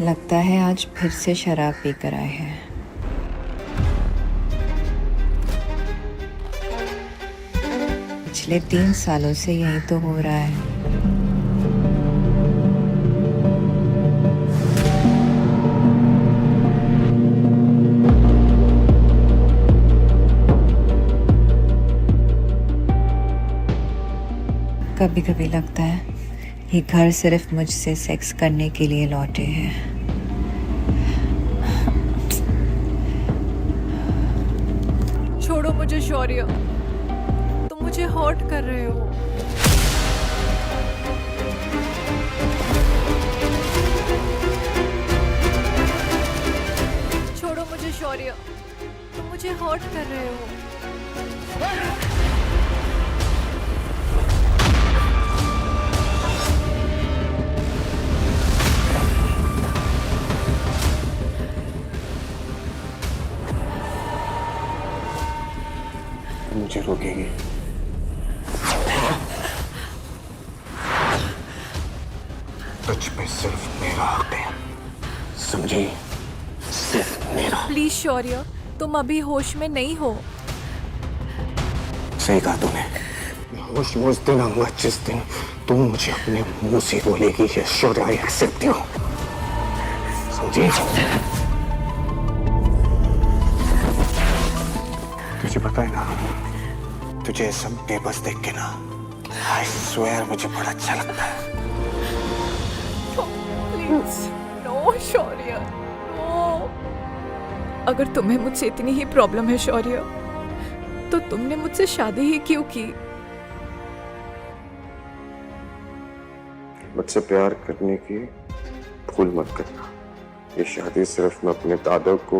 लगता है आज फिर से शराब पीकर आए हैं। पिछले 3 सालों से यही तो हो रहा है। कभी कभी लगता है ये घर सिर्फ मुझसे सेक्स करने के लिए लौटे हैं। छोड़ो मुझे शौर्य, तुम मुझे हर्ट कर रहे हो। छोड़ो मुझे शौर्य, तुम मुझे हर्ट कर रहे हो। मुझे रोकेगी? तुझ पे सिर्फ मेरा हक है, समझी? सिर्फ मेरा। प्लीज शौर्य, तुम अभी होश में नहीं हो। सही कहा तूने। होश में उस दिन आऊंगा जिस दिन तू मुझे अपने मुंह से बोलेगी ये शौर्य आई एक्सेप्ट यू, समझी? तुझे पता है ना, तुझे सब बेबस देख के ना आई स्वेयर मुझे बड़ा अच्छा लगता है। Please no Shaurya, no. अगर तुम्हें मुझसे इतनी ही प्रॉब्लम है शौर्य, तो तुमने मुझसे शादी ही क्यों की? मुझसे प्यार करने की भूल मत करना। ये शादी सिर्फ मैं अपने दादा को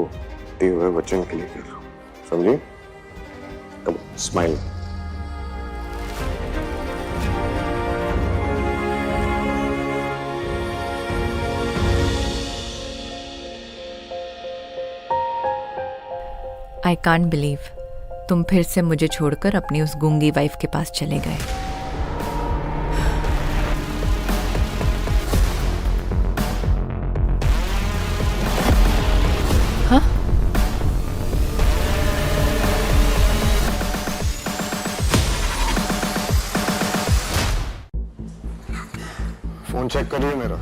दिए हुए वचन के लिए कर रहा हूँ, समझी? कम स्माइल। आई कांट बिलीव तुम फिर से मुझे छोड़कर अपनी उस गूंगी वाइफ के पास चले गए। हाँ? फोन चेक करिए मेरा।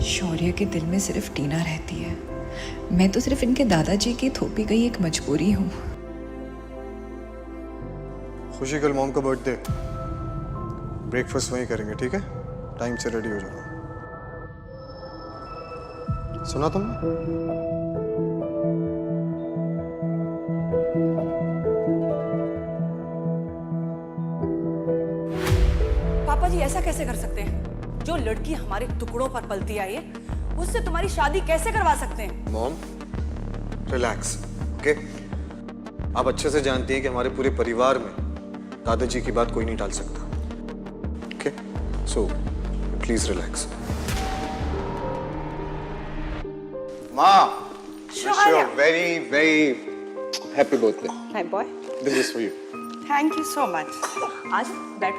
शौर्य के दिल में सिर्फ टीना रहती है। मैं तो सिर्फ इनके दादाजी की थोपी गई एक मजबूरी हूँ। खुशी, कल मॉम का बर्थडे, ब्रेकफास्ट वहीं करेंगे, ठीक है? टाइम से रेडी हो जाना। सुना तुमने? पापा जी ऐसा कैसे कर सकते हैं? जो लड़की हमारे टुकड़ों पर पलती आई है, उससे तुम्हारी शादी कैसे करवा सकते हैं? Mom, relax, okay? आप अच्छे से जानती हैं कि हमारे पूरे परिवार में दादाजी की बात कोई नहीं टाल सकता, ओके? So please relax. माँ, wish you a very very happy birthday. My boy, this is for you. Thank you so much. आज बैठ।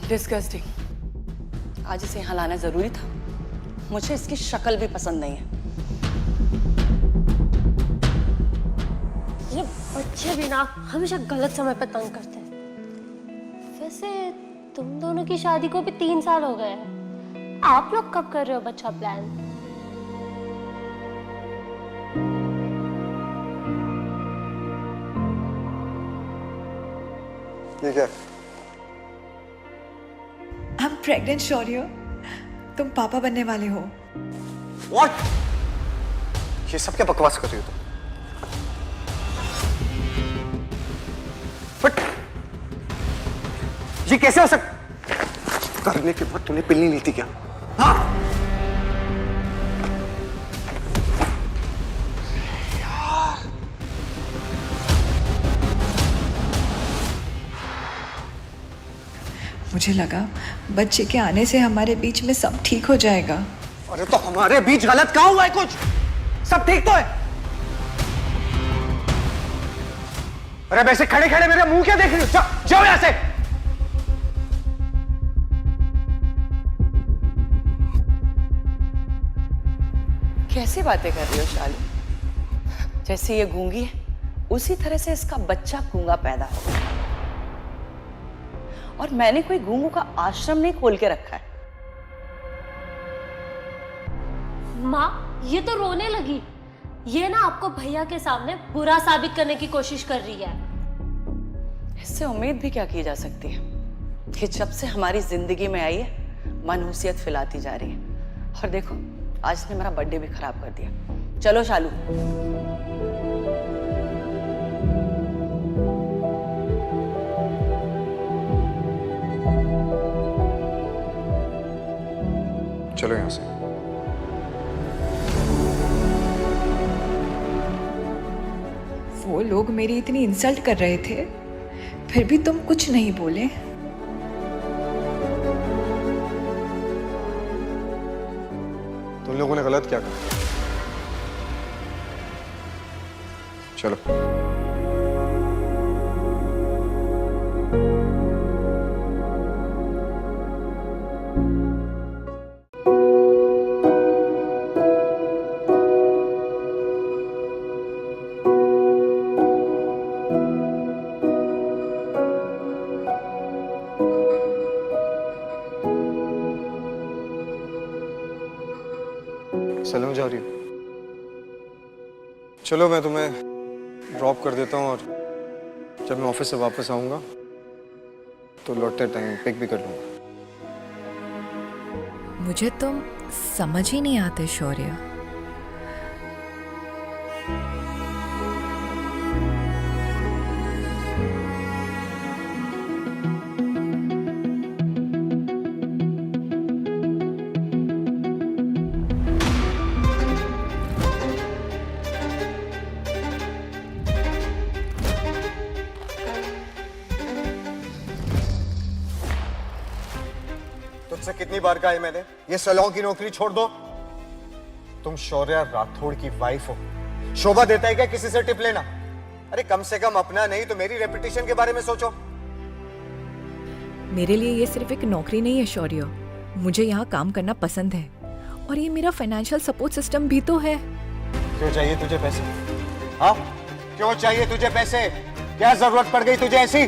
डिस्गस्टिंग। आज इसे यहाँ लाना जरूरी था। मुझे इसकी शक्ल भी पसंद नहीं है। ये बच्चे भी ना हमेशा गलत समय पे तंग करते हैं। वैसे तुम दोनों की शादी को भी 3 साल हो गए हैं। आप लोग कब कर रहे हो बच्चा प्लान? ये क्या? आई एम प्रेग्नेंट शौर्य, तुम पापा बनने वाले हो। What? ये सब क्या बकवास कर रही हो तुम? बट ये कैसे हो सकता? करने के बाद तूने पिल नहीं ली थी क्या? हाँ? मुझे लगा बच्चे के आने से हमारे बीच में सब ठीक हो जाएगा। अरे तो हमारे बीच गलत कहाँ हुआ है? कुछ सब ठीक तो है। अरे वैसे खड़े खड़े मेरे मुंह क्या देख रही हो? जाओ यहां से। कैसी बातें कर रही हो शालू? जैसे ये गूंगी है उसी तरह से इसका बच्चा गूंगा पैदा होगा। और मैंने कोई गूंगों का आश्रम नहीं खोल के रखा है। माँ ये तो रोने लगी। ये ना आपको भैया के सामने बुरा साबित करने की कोशिश कर रही है। इससे उम्मीद भी क्या की जा सकती है कि जब से हमारी जिंदगी में आई है मनहूसियत फैलाती जा रही है। और देखो आज इसने मेरा बर्थडे भी खराब कर दिया। चलो शालू। चलो यहां से। वो लोग मेरी इतनी इंसल्ट कर रहे थे, फिर भी तुम कुछ नहीं बोले। तुम लोगों ने गलत क्या कहा? चलो। सलम जा रही हो? चलो मैं तुम्हें ड्रॉप कर देता हूँ और जब मैं ऑफिस से वापस आऊंगा तो लौटते टाइम पिक भी कर लूंगा। मुझे तुम समझ ही नहीं आते शौर्य। तुझसे कितनी बार कहा है मैंने, ये सलों की नौकरी छोड़ दो। तुम शौर्य राठौड़ की वाइफ हो। शोभा देता है क्या किसी से टिप लेना? अरे कम से कम अपना नहीं तो मेरी रेपुटेशन के बारे में सोचो। मेरे लिए ये सिर्फ एक नौकरी नहीं है शौर्य, मुझे यहाँ काम करना पसंद है और ये मेरा फाइनेंशियल सपोर्ट सिस्टम भी तो है। क्यों चाहिए तुझे पैसे? हाँ क्यों चाहिए तुझे पैसे? क्या जरूरत पड़ गई तुझे ऐसी?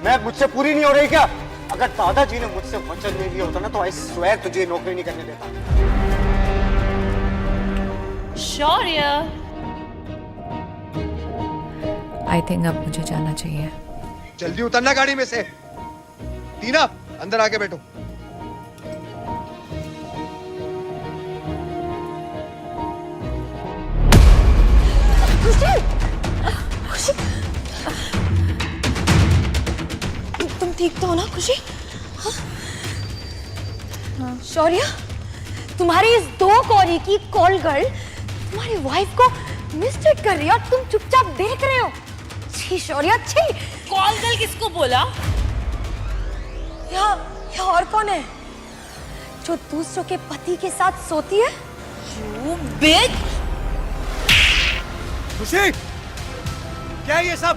मैं मुझसे पूरी नहीं हो रही क्या? अगर दादाजी ने मुझसे वचन ले लिया होता ना तो आई स्वेयर तुझे नौकरी नहीं करने देता। शौर्य आई थिंक अब मुझे जाना चाहिए। जल्दी उतरना गाड़ी में से। टीना अंदर आके बैठो। तुम ठीक तो हो ना खुशी? हाँ? शौर्य तुम्हारी इस दो कौड़ी की कॉल गर्ल तुम्हारी वाइफ को मिसट्रीट कर रही है और तुम चुपचाप देख रहे हो। छी शौर्य छी। कॉल गर्ल किसको बोला? या और कौन है जो दूसरों के पति के साथ सोती है? You bitch! खुशी क्या है ये सब?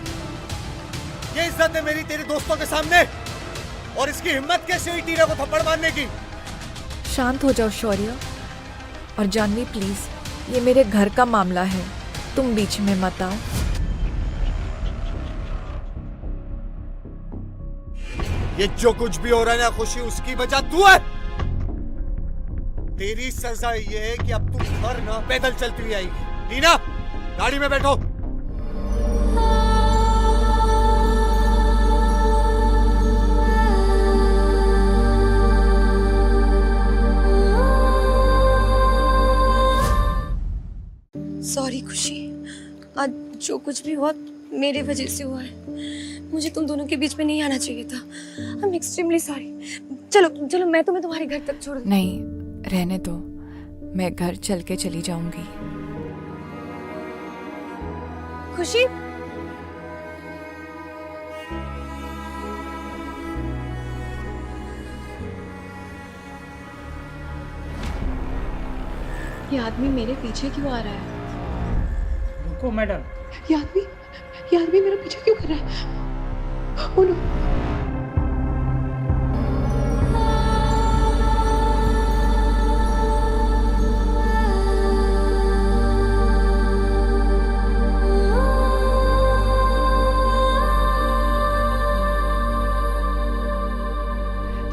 ये इज्जत है मेरी तेरे दोस्तों के सामने और इसकी हिम्मत कैसे हुई टीना को थप्पड़ मारने की? शांत हो जाओ शौर्य। और जानवी प्लीज, ये मेरे घर का मामला है, तुम बीच में मत आओ। ये जो कुछ भी हो रहा है ना खुशी, उसकी वजह तू है। तेरी सजा ये है कि अब तू घर ना पैदल चलती हुई आएगी। टीना गाड़ी में बैठो। सॉरी खुशी, आज जो कुछ भी हुआ मेरे वजह से हुआ है। मुझे तुम दोनों के बीच में नहीं आना चाहिए था। I am extremely sorry. चलो चलो मैं तुम्हें तुम्हारे घर तक छोड़। नहीं रहने दो, मैं घर चल के चली जाऊंगी। खुशी ये आदमी मेरे पीछे क्यों आ रहा है? रुको मैडम। ये आदमी मेरा पीछे क्यों कर रहा है? Oh no!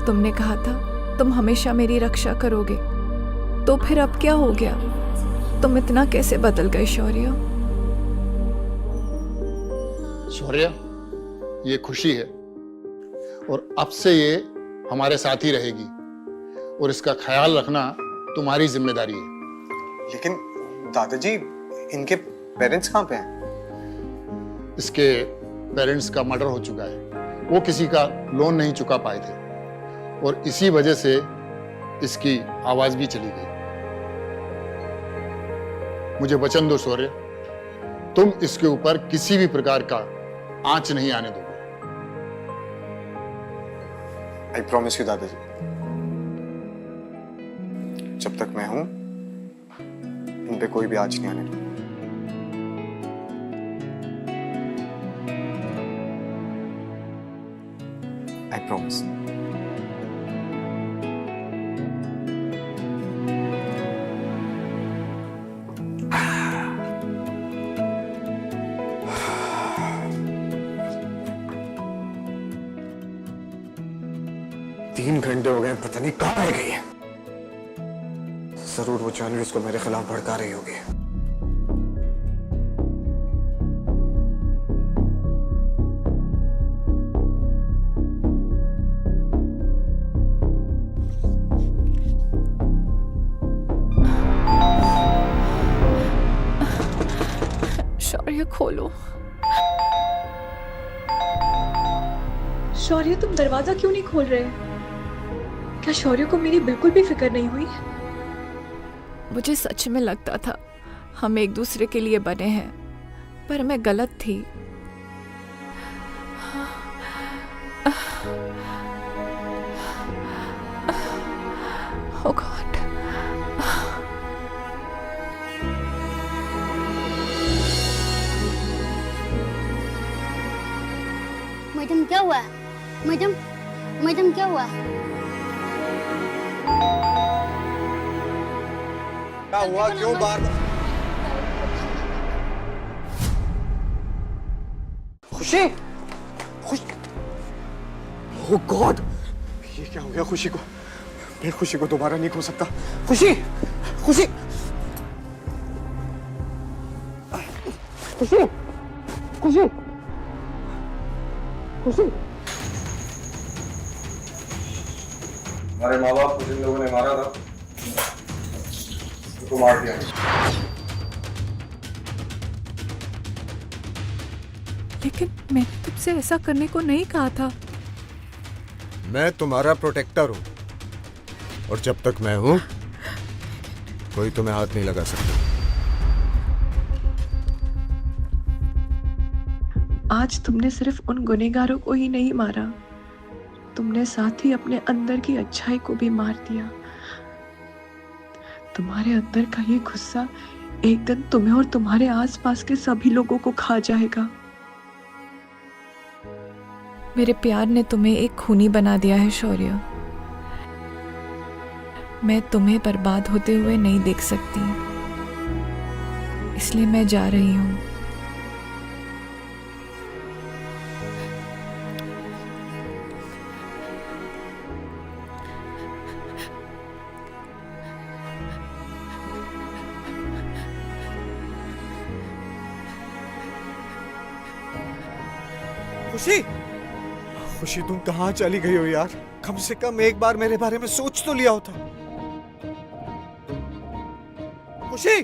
तुमने कहा था तुम हमेशा मेरी रक्षा करोगे, तो फिर अब क्या हो गया? तुम इतना कैसे बदल गए शौर्य? शौर्य, ये खुशी है और अब से ये हमारे साथ ही रहेगी और इसका ख्याल रखना तुम्हारी जिम्मेदारी है। लेकिन दादाजी, इनके पेरेंट्स कहाँ पे हैं? इसके पेरेंट्स का मर्डर हो चुका है। वो किसी का लोन नहीं चुका पाए थे और इसी वजह से इसकी आवाज भी चली गई। मुझे वचन दो शौर्य, तुम इसके ऊपर किसी भी प्रकार का आंच नहीं आने दोगे। आई प्रॉमिस यू दादाजी, जब तक मैं हूं इन पे कोई भी आंच नहीं आने दूंगा। I promise. तीन घंटे हो गए, पता नहीं कहाँ रह गई है। जरूर वो जानवी उसको मेरे खिलाफ भड़का रही होगी। शौर्य खोलो। शौर्य, तुम दरवाजा क्यों नहीं खोल रहे? क्या शौर्य को मेरी बिल्कुल भी फिक्र नहीं हुई? मुझे सच में लगता था हम एक दूसरे के लिए बने हैं, पर मैं गलत थी। Oh God. मैडम क्या हुआ? मैडम क्या हुआ? क्या हुआ? क्यों बार खुशी? ओह गॉड, ये क्या हो गया खुशी को? मैं खुशी को दोबारा नहीं खो सकता। खुशी, खुशी, खुशी, खुशी, खुशी। हमारे माँ बाप को जिन लोगों ने मारा था उनको मार दिया। लेकिन मैंने तुमसे ऐसा करने को नहीं कहा था। मैं तुम्हारा प्रोटेक्टर हूं और जब तक मैं हूं कोई तुम्हें हाथ नहीं लगा सकता। आज तुमने सिर्फ उन गुनहगारों को ही नहीं मारा, तुमने साथ ही अपने अंदर की अच्छाई को भी मार दिया। तुम्हारे अंदर का ये गुस्सा एक दिन तुम्हें और तुम्हारे आसपास के सभी लोगों को खा जाएगा। मेरे प्यार ने तुम्हें एक खूनी बना दिया है शौर्य। मैं तुम्हें बर्बाद होते हुए नहीं देख सकती, इसलिए मैं जा रही हूँ। खुशी, खुशी तुम कहाँ चली गई हो यार? कम से कम एक बार मेरे बारे में सोच तो लिया होता। खुशी,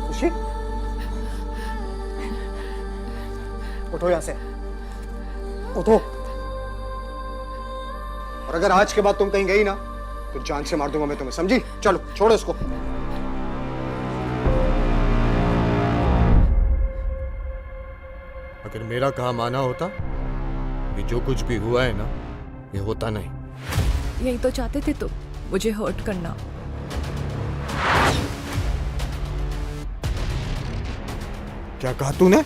खुशी, उठो यहां से, उठो। और अगर आज के बाद तुम कहीं गई ना तो जान से मार दूंगा मैं तुम्हें, समझी? चलो छोड़ो इसको। अगर मेरा कहा माना होता कि जो कुछ भी हुआ है ना ये होता नहीं। यही तो चाहते थे तुम, मुझे हर्ट करना। क्या कहा तूने?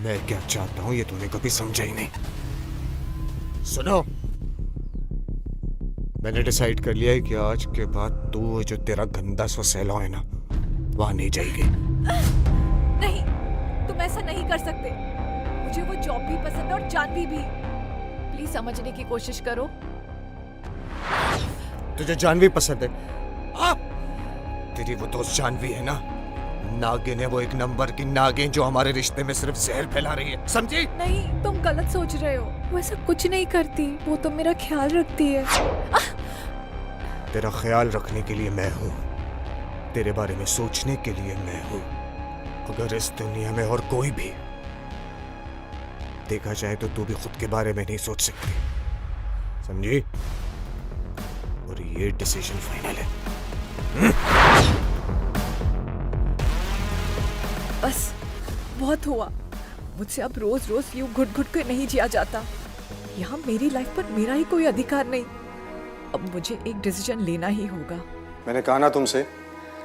मैं क्या चाहता हूं ये तूने कभी समझा ही नहीं। सुनो, मैंने डिसाइड कर लिया है कि आज के बाद तू जो तेरा गंदा सा सैलून है ना, वहां नहीं जाएगी। नहीं, तुम ऐसा नहीं कर सकते। मुझे वो जॉब भी पसंद है और जानवी भी। प्लीज समझने की कोशिश करो। तुझे जानवी पसंद है? तेरी वो दोस्त जानवी है ना, नागिन है वो, एक नंबर की नागिन जो हमारे रिश्ते में सिर्फ जहर फैला रही है, समझी? नहीं, तुम गलत सोच रहे हो। वो ऐसा कुछ नहीं करती, वो तो मेरा ख्याल रखती है। तेरा ख्याल रखने के लिए मैं हूं, तेरे बारे में सोचने के लिए मैं हूं। अगर इस दुनिया में और कोई भी देखा जाए तो तू भी खुद के बारे में नहीं सोच सकती, समझी? और ये डिसीजन फाइनल है। बस बहुत हुआ। मुझसे अब रोज रोज यूं घुट घुट के नहीं जिया जाता। यहाँ मेरी लाइफ पर मेरा ही कोई अधिकार नहीं। अब मुझे एक डिसीजन लेना ही होगा। मैंने कहा ना तुमसे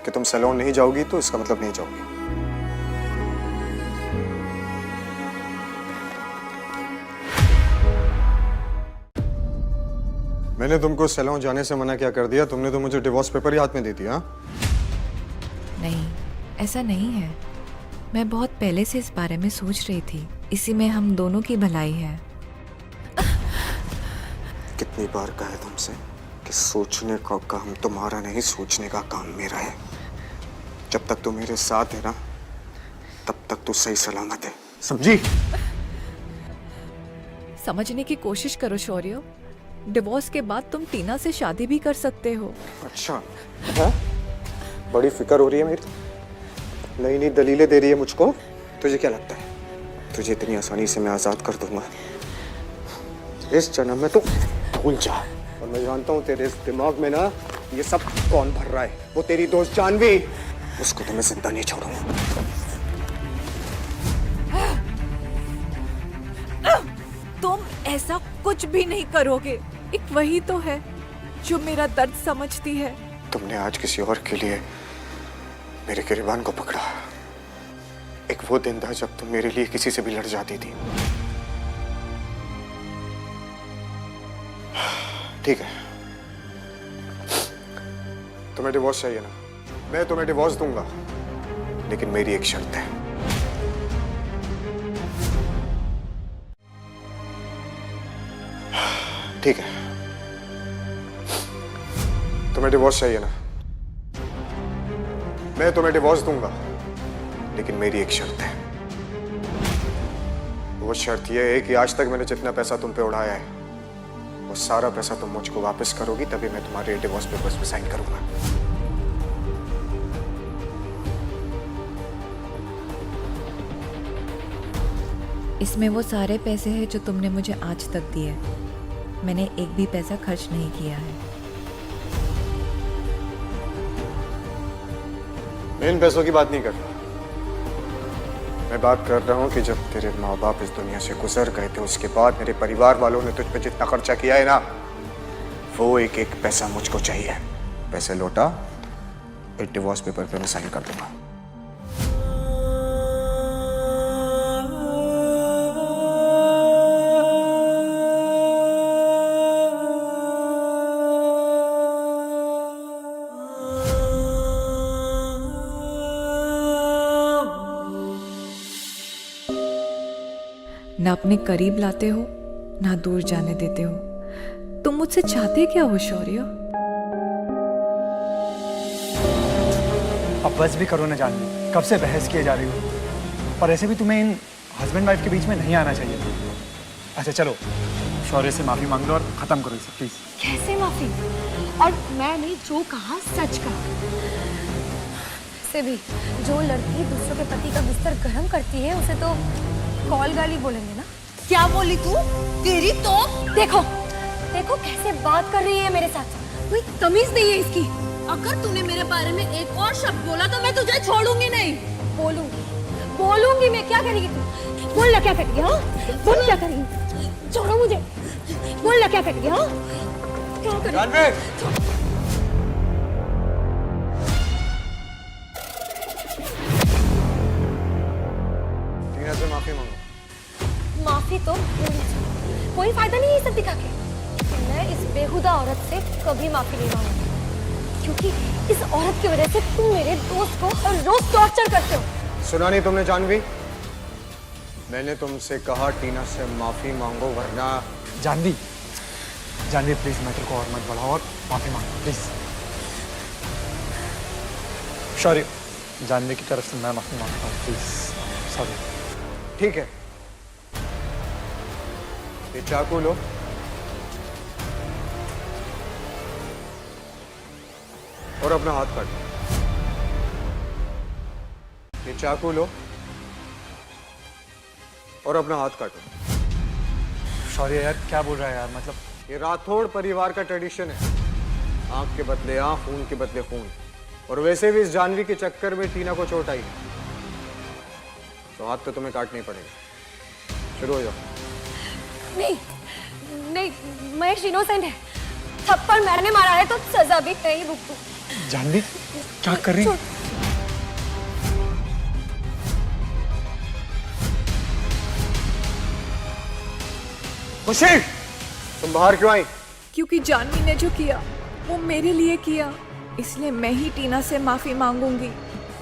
कि तुम सैलून नहीं जाओगी, तो इसका मतलब नहीं जाओगी। मैंने तुमको सैलून जाने से मना क्या कर दिया? तुमने तो मुझे डिवोर्स पेपर ही हाथ में दे दिया। नहीं, ऐसा नहीं है। मैं बहुत पहले से इस बारे में सोच रही थी। इसी में हम दोनों की भलाई है। कितनी बार कहा है तुमसे कि सोचने का काम तुम्हारा नहीं, सोचने का काम मेरा है। जब तक तू मेरे साथ है ना, तब तक तू सही सलामत है, समझी? समझने की कोशिश करो शौर्य। डिवोर्स के बाद तुम टीना से शादी भी कर सकते हो। अच्छा है? बड़ी फिक्र हो रही है मेरी, नई नई दलीलें दे रही है मुझको। तुझे क्या लगता है तुझे इतनी आसानी से मैं आजाद कर दूंगा? इस जन्म में तो भूल जा। और मैं जानता हूँ तेरे इस दिमाग में ना ये सब कौन भर रहा है। वो तेरी दोस्त जानवी, उसको तो मैं जिंदा नहीं छोड़ूंगा। तुम ऐसा कुछ भी नहीं करोगे। एक वही तो है जो मेरा दर्द समझती है। तुमने आज किसी और के लिए मेरे गिरबान को पकड़ा। एक वो दिन था जब तुम मेरे लिए किसी से भी लड़ जाती थी। ठीक है, तुम्हें डिवोर्स चाहिए ना? मैं तुम्हें डिवोर्स दूंगा, लेकिन मेरी एक शर्त है। ठीक है, तुम्हें डिवोर्स चाहिए ना? मैं तुम्हें डिवोर्स दूंगा, लेकिन मेरी एक शर्त है। वो शर्त यह है कि आज तक मैंने जितना पैसा तुम पे उड़ाया है, वो सारा पैसा तुम मुझको वापस करोगी, तभी मैं तुम्हारे डिवोर्स पेपर्स पे साइन करूंगा। इसमें वो सारे पैसे हैं जो तुमने मुझे आज तक दिए। मैंने एक भी पैसा खर्च नहीं किया है। मैं इन पैसों की बात नहीं कर रहा। मैं बात कर रहा हूँ कि जब तेरे माँ बाप इस दुनिया से गुजर गए थे, उसके बाद मेरे परिवार वालों ने तुझ पे जितना खर्चा किया है ना, वो एक एक पैसा मुझको चाहिए। पैसे लौटा, एक डिवोर्स पेपर पे मैं साइन कर दूंगा। ना अपने करीब लाते हो, ना दूर जाने देते हो। तुम मुझसे चाहते क्या हो शौर्य? अब बस भी करो ना जानवी, कब से बहस किए जा रही हो। और ऐसे भी तुम्हें इन हस्बैंड वाइफ के बीच में नहीं आना चाहिए। अच्छा चलो, शौर्य से माफी मांग लो और खत्म करो इसे प्लीज। कैसे माफी? और मैंने जो कहा सच कहा। से भी जो लड़की दूसरों के पति का बिस्तर गर्म करती है, उसे तो कॉल गाली बोलेंगे ना। क्या बोली तू? तेरी तो देखो देखो कैसे बात कर रही है मेरे साथ। कोई तमीज नहीं है इसकी। अगर तूने मेरे बारे में एक और शब्द बोला तो मैं तुझे छोड़ूंगी नहीं। बोलूंगी मैं। क्या करेगी तू? बोल ना, क्या करेगी? हाँ बोल, क्या करेगी? छोड़ो मुझे। बोल ना क्या करेगी? हाँ, क्या करेगी? जानवी, टीना से माफी मांगो। माफी तो कोई फायदा नहीं है ये सब दिखा के। मैं इस बेहुदा औरत से कभी माफी नहीं मांगूंगी, क्योंकि इस औरत की वजह से तुम मेरे दोस्त को हर रोज टॉर्चर करते हो। सुना नहीं तुमने जानवी? मैंने तुमसे कहा टीना से माफी मांगो वरना। जानवी, जानवी प्लीज मैटर को और मत बढ़ाओ और माफी मांगो प्लीज। सॉरी, जानवी की तरफ से मैं माफी मांगता हूँ, प्लीज सॉरी। ठीक है, ये चाकू लो और अपना हाथ काटो। ये चाकू लो और अपना हाथ काटो। सॉरी यार, क्या बोल रहा है यार? मतलब ये राठौड़ परिवार का ट्रेडिशन है, आंख के बदले आंख, खून के बदले खून। और वैसे भी इस जानवी के चक्कर में टीना को चोट आई, तो हाथ तो तुम्हें काटना ही पड़ेगा। शुरू हो जाओ। नहीं नहीं, महेश इनोसेंट है। थप्पड़ मैंने मारा है तो सजा भी नहीं भुगतू। जानवी क्या कर रही? खुशी, तुम बाहर क्यों आई? क्योंकि जानवी ने जो किया वो मेरे लिए किया, इसलिए मैं ही टीना से माफी मांगूंगी।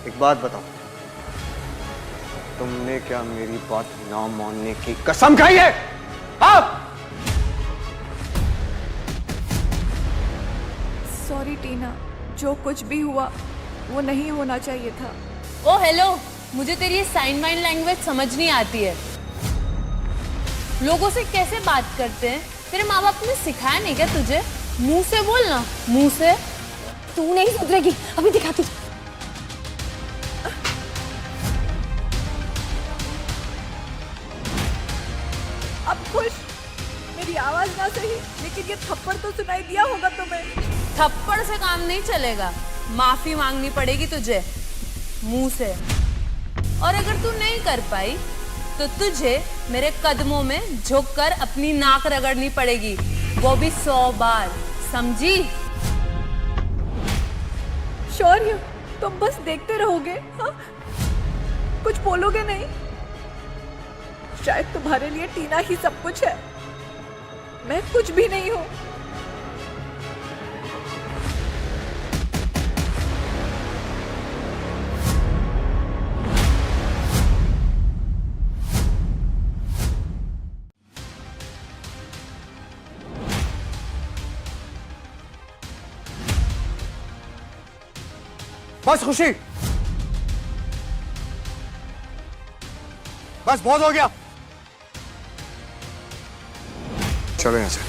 एक बात बताओ, तुमने क्या मेरी बात ना मानने की कसम खाई है? आप सॉरी टीना, जो कुछ भी हुआ वो नहीं होना चाहिए था। ओ हेलो, मुझे तेरी ये साइन वाइन लैंग्वेज समझ नहीं आती है। लोगों से कैसे बात करते हैं? तेरे माँ बाप ने सिखाया नहीं क्या तुझे? मुंह से बोल ना, मुंह से। तू नहीं सुधरेगी, अभी दिखाती। अब खुश? मेरी आवाज ना सही, लेकिन ये थप्पड़ तो सुनाई दिया होगा तुम्हें। थप्पड़ से काम नहीं चलेगा, माफी मांगनी पड़ेगी तुझे मुंह से। और अगर तू नहीं कर पाई तो तुझे मेरे कदमों में झुककर अपनी नाक रगड़नी पड़ेगी, वो भी 100 बार, समझी? शौर्य, तुम बस देखते रहोगे? हाँ, कुछ बोलोगे नहीं? शायद तुम्हारे लिए टीना ही सब कुछ है, मैं कुछ भी नहीं हूं। बस खुशी, बस बहुत हो गया। चलो यहाँ से।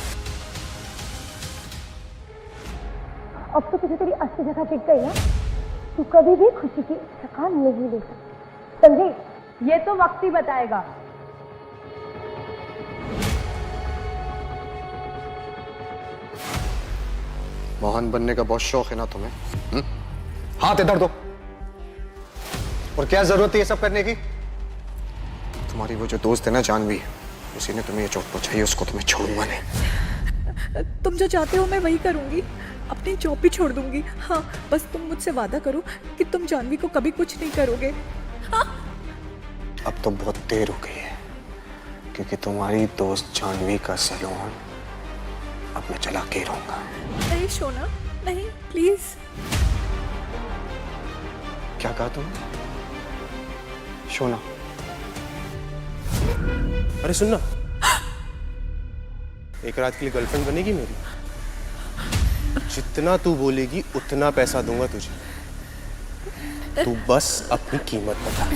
अब तो तुझे तेरी असली जगह दिख गई ना, तू कभी भी खुशी की थकान नहीं ले सकती, समझी? ये तो वक्त ही बताएगा। महान बनने का बहुत शौक है ना तुम्हें? हाथ इधर दो। और क्या जरूरत है ये सब करने की? तुम्हारी वो जो दोस्त है ना जानवी, उसी ने तुम्हें ये चोट पहुंचाई, उसको तुम्हें छोड़ूंगा नहीं। तुम जो चाहते हो मैं वही करूंगी, अपनी जॉब भी छोड़ दूंगी। हाँ, बस तुम मुझसे वादा करो कि तुम जानवी को कभी कुछ नहीं करोगे। हाँ? अब तो बहुत देर हो गई है, क्योंकि तुम्हारी दोस्त जानवी का सैलून अब मैं चला के रहूंगा। नहीं शोना, नहीं, प्लीज। क्या कहा तुमने? शोना? अरे सुनना, एक रात के लिए गर्लफ्रेंड बनेगी मेरी? जितना तू बोलेगी उतना पैसा दूंगा तुझे, तू बस अपनी कीमत बता।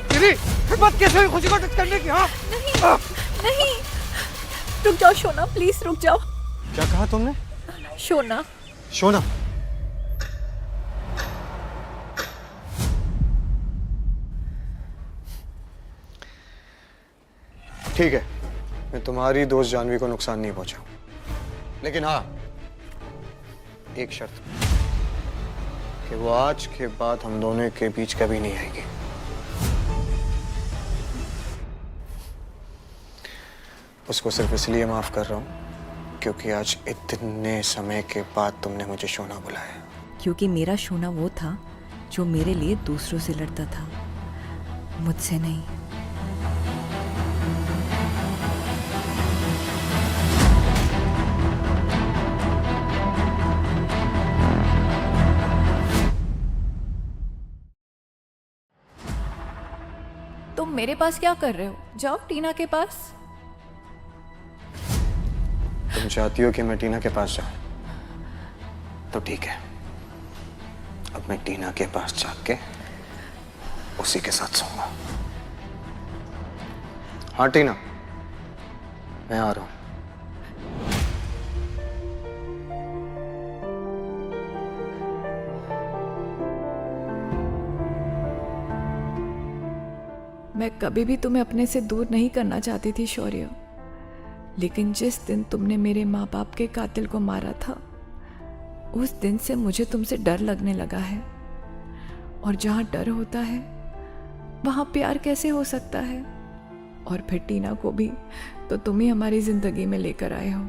तेरी हिम्मत कैसे हुई खुशी को टच करने की? हाँ, नहीं, रुक जाओ शोना, प्लीज रुक जाओ। क्या कहा तुमने? शोना, शोना? ठीक है, मैं तुम्हारी दोस्त जानवी को नुकसान नहीं पहुंचाऊं, लेकिन हाँ, एक शर्त। कि वो आज के बाद हम दोनों के बीच कभी नहीं आएगी। उसको सिर्फ इसलिए माफ कर रहा हूं क्योंकि आज इतने समय के बाद तुमने मुझे शोना बुलाया। क्योंकि मेरा शोना वो था जो मेरे लिए दूसरों से लड़ता था, मुझसे नहीं। तुम मेरे पास क्या कर रहे हो? जाओ टीना के पास। तुम चाहती हो कि मैं टीना के पास जाऊं तो ठीक है, अब मैं टीना के पास जाके उसी के साथ सोऊंगा। हाँ टीना, मैं आ रहा हूं। मैं कभी भी तुम्हें अपने से दूर नहीं करना चाहती थी शौर्य, लेकिन जिस दिन तुमने मेरे माँ बाप के कातिल को मारा था उस दिन से मुझे तुमसे डर लगने लगा है। और जहाँ डर होता है वहाँ प्यार कैसे हो सकता है? और फिर टीना को भी तो तुम ही हमारी जिंदगी में लेकर आए हो।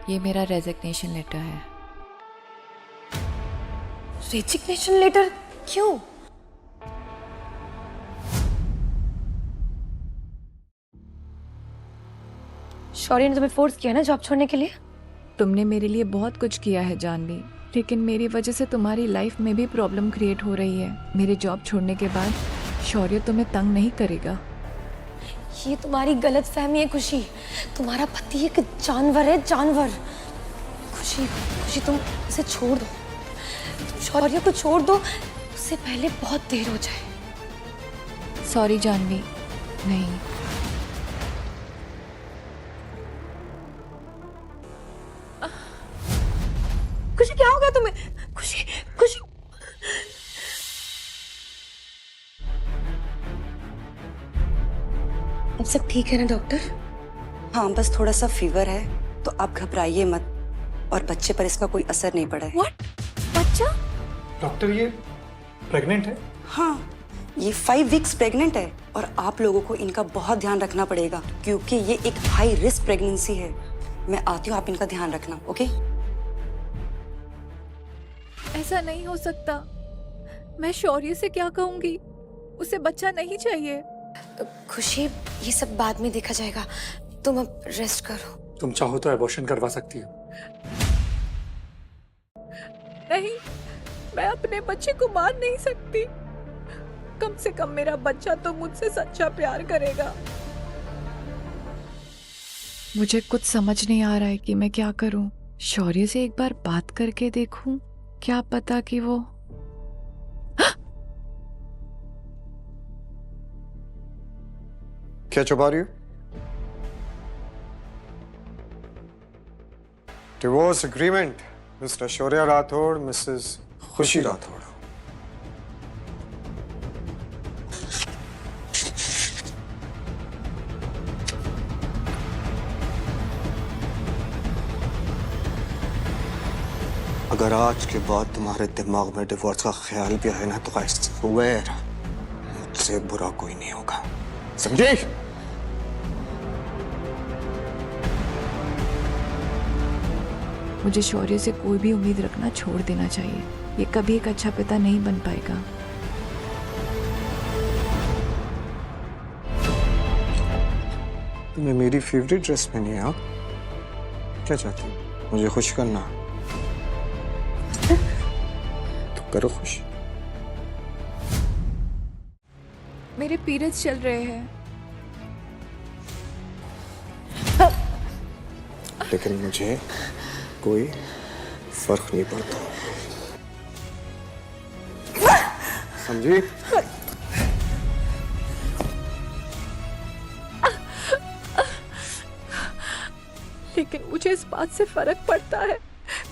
ये मेरा रेजिग्नेशन लेटर है। Resignation letter? क्यों? शौर्य ने तुम्हें फोर्स किया ना जॉब छोड़ने के लिए? तुमने मेरे लिए बहुत कुछ किया है जानवी, लेकिन मेरी वजह से तुम्हारी लाइफ में भी प्रॉब्लम क्रिएट हो रही है। मेरे जॉब छोड़ने के बाद शौर्य तुम्हें तंग नहीं करेगा। ये तुम्हारी गलत फहमी है खुशी। तुम्हारा पति एक जानवर है, जानवर। खुशी, खुशी तुम इसे छोड़ दो। तुम शौर्य को छोड़ दो, उससे पहले बहुत देर हो जाए। सॉरी जानवी, नहीं। खुशी क्या हो गया तुम्हें? खुशी, खुशी। अब सब ठीक है ना डॉक्टर? हाँ, बस थोड़ा सा फीवर है, तो आप घबराइए मत। और बच्चे पर इसका कोई असर नहीं पड़ा है। What? बच्चा? डॉक्टर ये प्रेग्नेंट है? हाँ, ये 5 वीक्स प्रेग्नेंट है और आप लोगों को इनका बहुत ध्यान रखना पड़ेगा क्योंकि ये एक हाई रिस्क प्रेगनेंसी है। मैं आती हूँ, आप इनका ध्यान रखना, ओके? ऐसा नहीं हो सकता। मैं शौर्य से क्या कहूंगी? उसे बच्चा नहीं चाहिए। खुशी, ये सब बाद में देखा जाएगा। तुम अब रेस्ट करो। तुम चाहो तो एबॉर्शन करवा सकती हो। नहीं, मैं अपने बच्चे को मार नहीं सकती। कम से कम मेरा बच्चा तो मुझसे सच्चा प्यार करेगा। मुझे कुछ समझ नहीं आ रहा है कि मैं क्या करूं। शौर्य से एक बार बात करके देखूं, क्या पता कि वो क्या छुपा रही हो? डिवोर्स एग्रीमेंट, मिस्टर शौर्य राठौड़, मिसेस खुशी राठौड़। अगर आज के बाद तुम्हारे दिमाग में डिवोर्स का ख्याल भी है ना तो I swear मुझसे बुरा कोई नहीं होगा, समझे? मुझे शौर्य से कोई भी उम्मीद रखना छोड़ देना चाहिए। ये कभी एक अच्छा पिता नहीं बन पाएगा। तुम्हें मेरी फेवरेट ड्रेस पहनी है? आप क्या चाहती हो? मुझे खुश करना? तो करो खुश। मेरे पीरियड्स चल रहे हैं। लेकिन मुझे कोई फर्क नहीं पड़ता, समझी? लेकिन मुझे इस बात से फर्क पड़ता है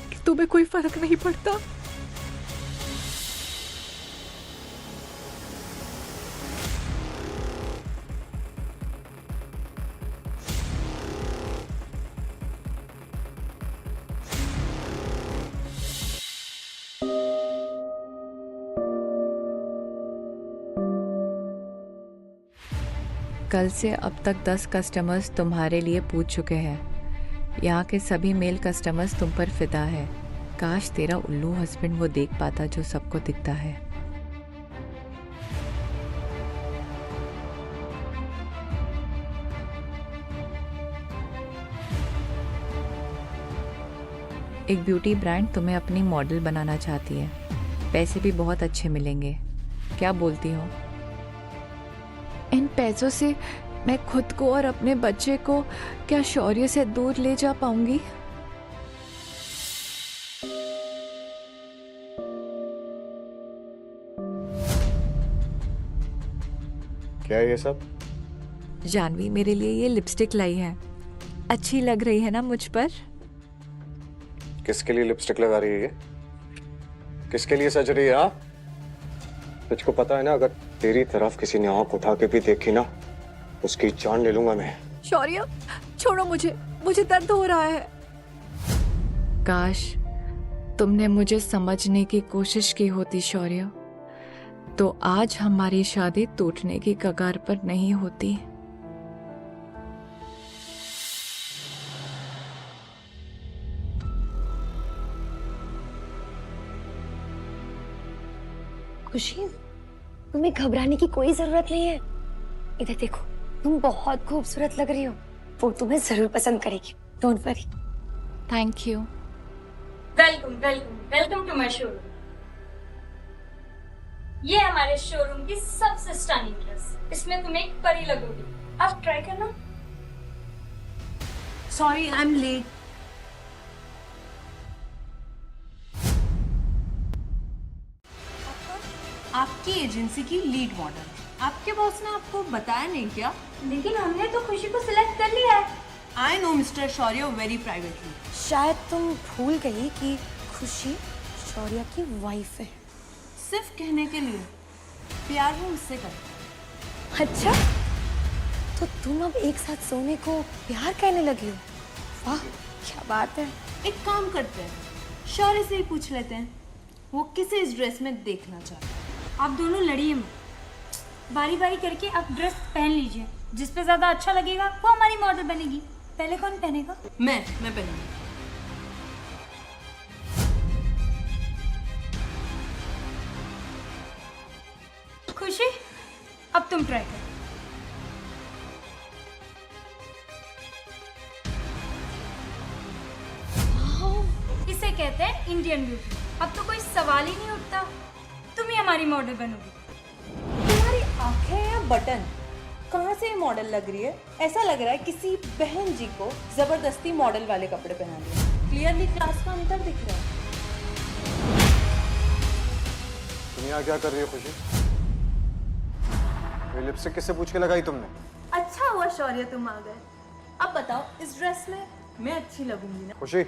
कि तुम्हें कोई फर्क नहीं पड़ता। कल से अब तक 10 कस्टमर्स तुम्हारे लिए पूछ चुके हैं। यहाँ के सभी मेल कस्टमर्स तुम पर फिदा है। काश तेरा उल्लू हस्बैंड वो देख पाता जो सबको दिखता है। एक ब्यूटी ब्रांड तुम्हें अपनी मॉडल बनाना चाहती है। पैसे भी बहुत अच्छे मिलेंगे। क्या बोलती हो? इन पैसों से मैं खुद को और अपने बच्चे को क्या शौर्य से दूर ले जा पाऊंगी? क्या है ये सब? जानवी मेरे लिए ये लिपस्टिक लाई है। अच्छी लग रही है ना मुझ पर? किसके लिए लिपस्टिक लगा रही है ये? किसके लिए सज रही है? हाँ, तुझको पता है ना, अगर तेरी तरफ किसी ने आंख उठा के भी देखी ना, उसकी जान ले लूंगा मैं। शौर्य छोड़ो मुझे दर्द हो रहा है। काश तुमने मुझे समझने की कोशिश की होती शौर्य, तो आज हमारी शादी टूटने की कगार पर नहीं होती। खुशी, तुम्हें घबराने की कोई जरूरत नहीं है। इधर देखो, तुम बहुत खूबसूरत लग रही हो। वो तुम्हें जरूर पसंद करेगी। Don't worry. Thank you. Welcome welcome welcome to my showroom. ये हमारे शोरूम की सबसे स्टनिंग ड्रेस। इसमें तुम एक परी लगोगी। आप ट्राई करना। Sorry I am late. आपकी एजेंसी की लीड मॉडल। आपके बॉस ने आपको बताया नहीं क्या? लेकिन हमने तो खुशी को सिलेक्ट कर लिया है। I know mister Shaurya very privately. शायद तुम भूल गई कि खुशी शौर्य की वाइफ है। सिर्फ कहने के लिए। प्यार वो मुझसे कर। अच्छा, तो तुम अब एक साथ सोने को प्यार कहने लगी हो? वाह, क्या बात है। एक काम करते हैं, शौर्य से ही पूछ लेते हैं, वो किसे इस ड्रेस में देखना चाहता है। आप दोनों लड़िए मत, बारी बारी करके आप ड्रेस पहन लीजिए। जिस पे ज्यादा अच्छा लगेगा वो हमारी मॉडल बनेगी। पहले कौन पहनेगा? मैं पहनूंगी। खुशी, अब तुम ट्राई करो। इसे कहते हैं इंडियन ब्यूटी। अब तो कोई सवाल ही नहीं उठता, तुम ही हमारी मॉडल बनोगी। तुम्हारी आंखें या बटन, कहाँ से मॉडल लग रही है? ऐसा लग रहा है किसी बहन जी को जबरदस्ती मॉडल वाले कपड़े पहना दिए। क्लियरली क्लास का अंतर दिख रहा है। तुम यहाँ क्या कर रही हो खुशी? ये लिपस्टिक किससे पूछ के लगाई तुमने? अच्छा हुआ शौर्य तुम आ गए। अब बताओ, इस ड्रेस में मैं अच्छी लगूंगी ना? खुशी, ये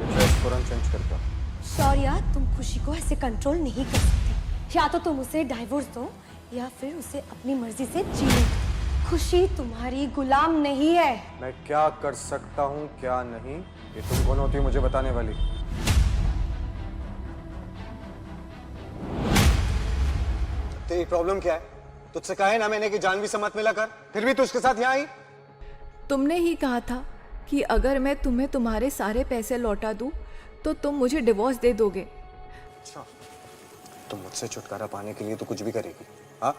ड्रेस तुरंत चेंज करता। शौर्य, तुम खुशी को ऐसे कंट्रोल नहीं कर सकती। या तो तुम उसे डाइवोर्स दो या फिर उसे अपनी मर्जी से जीने दो। खुशी तुम्हारी गुलाम नहीं है। मैं क्या कर सकता हूँ क्या नहीं, ये तुम कौन होती हो मुझे बताने वाली? तेरी प्रॉब्लम क्या है? तुझसे कहा है ना मैंने कि जानवी से मत मिला कर, फिर भी तू उसके साथ यहाँ आई। तुमने ही कहा था कि अगर मैं तुम्हें तुम्हारे सारे पैसे लौटा दूं तो तुम मुझे डिवोर्स दे दोगे। अच्छा, तुम मुझसे छुटकारा पाने के लिए तो कुछ भी करेगी? हाँ,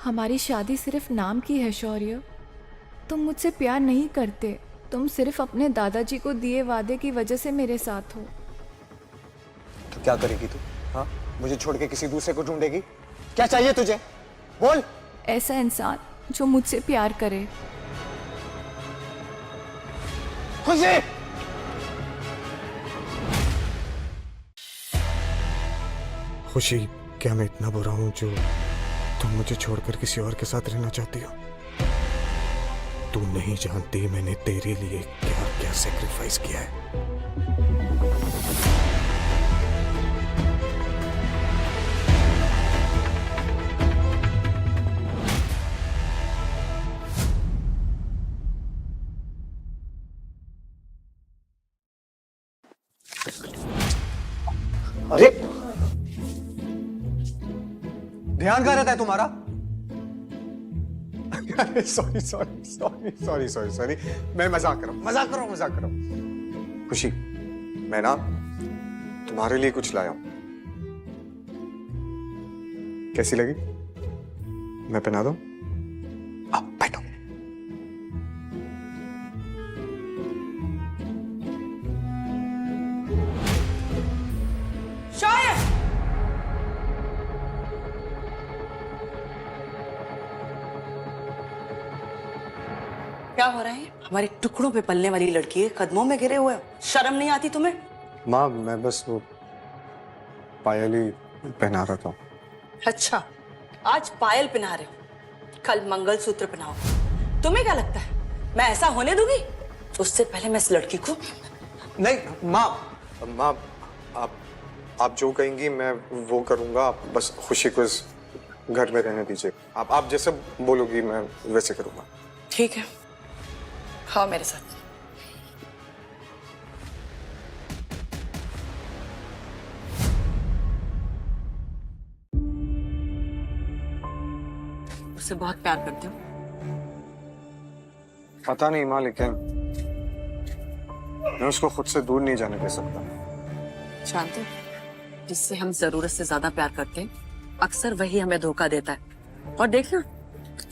हमारी शादी सिर्फ नाम की है शौर्य। तुम मुझसे प्यार नहीं करते। तुम सिर्फ अपने दादाजी को दिए वादे की वजह से मेरे साथ हो। तो क्या करेगी तू? हाँ, मुझे छोड़ के किसी दूसरे को ढूंढेगी? क्या चाहिए तुझे? बोल। ऐसा इंसान जो मुझसे प्यार करे। खुशी, खुशी, क्या मैं इतना बुरा हूं जो तुम मुझे छोड़कर किसी और के साथ रहना चाहती हो? तू नहीं जानती मैंने तेरे लिए क्या क्या सैक्रिफाइस किया है। अरे ध्यान कहाँ रहता है तुम्हारा? Sorry sorry sorry sorry sorry sorry, मैं मजाक कर रहा हूँ। खुशी, मैं ना तुम्हारे लिए कुछ लाया हूं। कैसी लगी? मैं पहना दूं? आओ बैठो। शौर्य! क्या हो रहा है? हमारे टुकड़ों पे पलने वाली लड़की है, कदमों में गिरे हुए हो। शर्म नहीं आती तुम्हें? माँ, मैं बस वो पायल ही पहना रहा था। अच्छा, आज पायल पहना रहे हो, कल मंगलसूत्र पहनाओ। तुम्हें क्या लगता है मैं ऐसा होने दूंगी? उससे पहले मैं इस लड़की को... नहीं माँ, आप जो कहेंगी मैं वो करूंगा। आप बस खुशी को इस घर में रहने दीजिए। आप जैसे बोलोगी मैं वैसे करूंगा। ठीक है, खाओ मेरे साथ। उससे बहुत प्यार करते हो? पता नहीं माँ, लेकिन मैं उसको खुद से दूर नहीं जाने दे सकता। जानते हो, जिससे हम जरूरत से ज्यादा प्यार करते हैं, अक्सर वही हमें धोखा देता है। और देखना,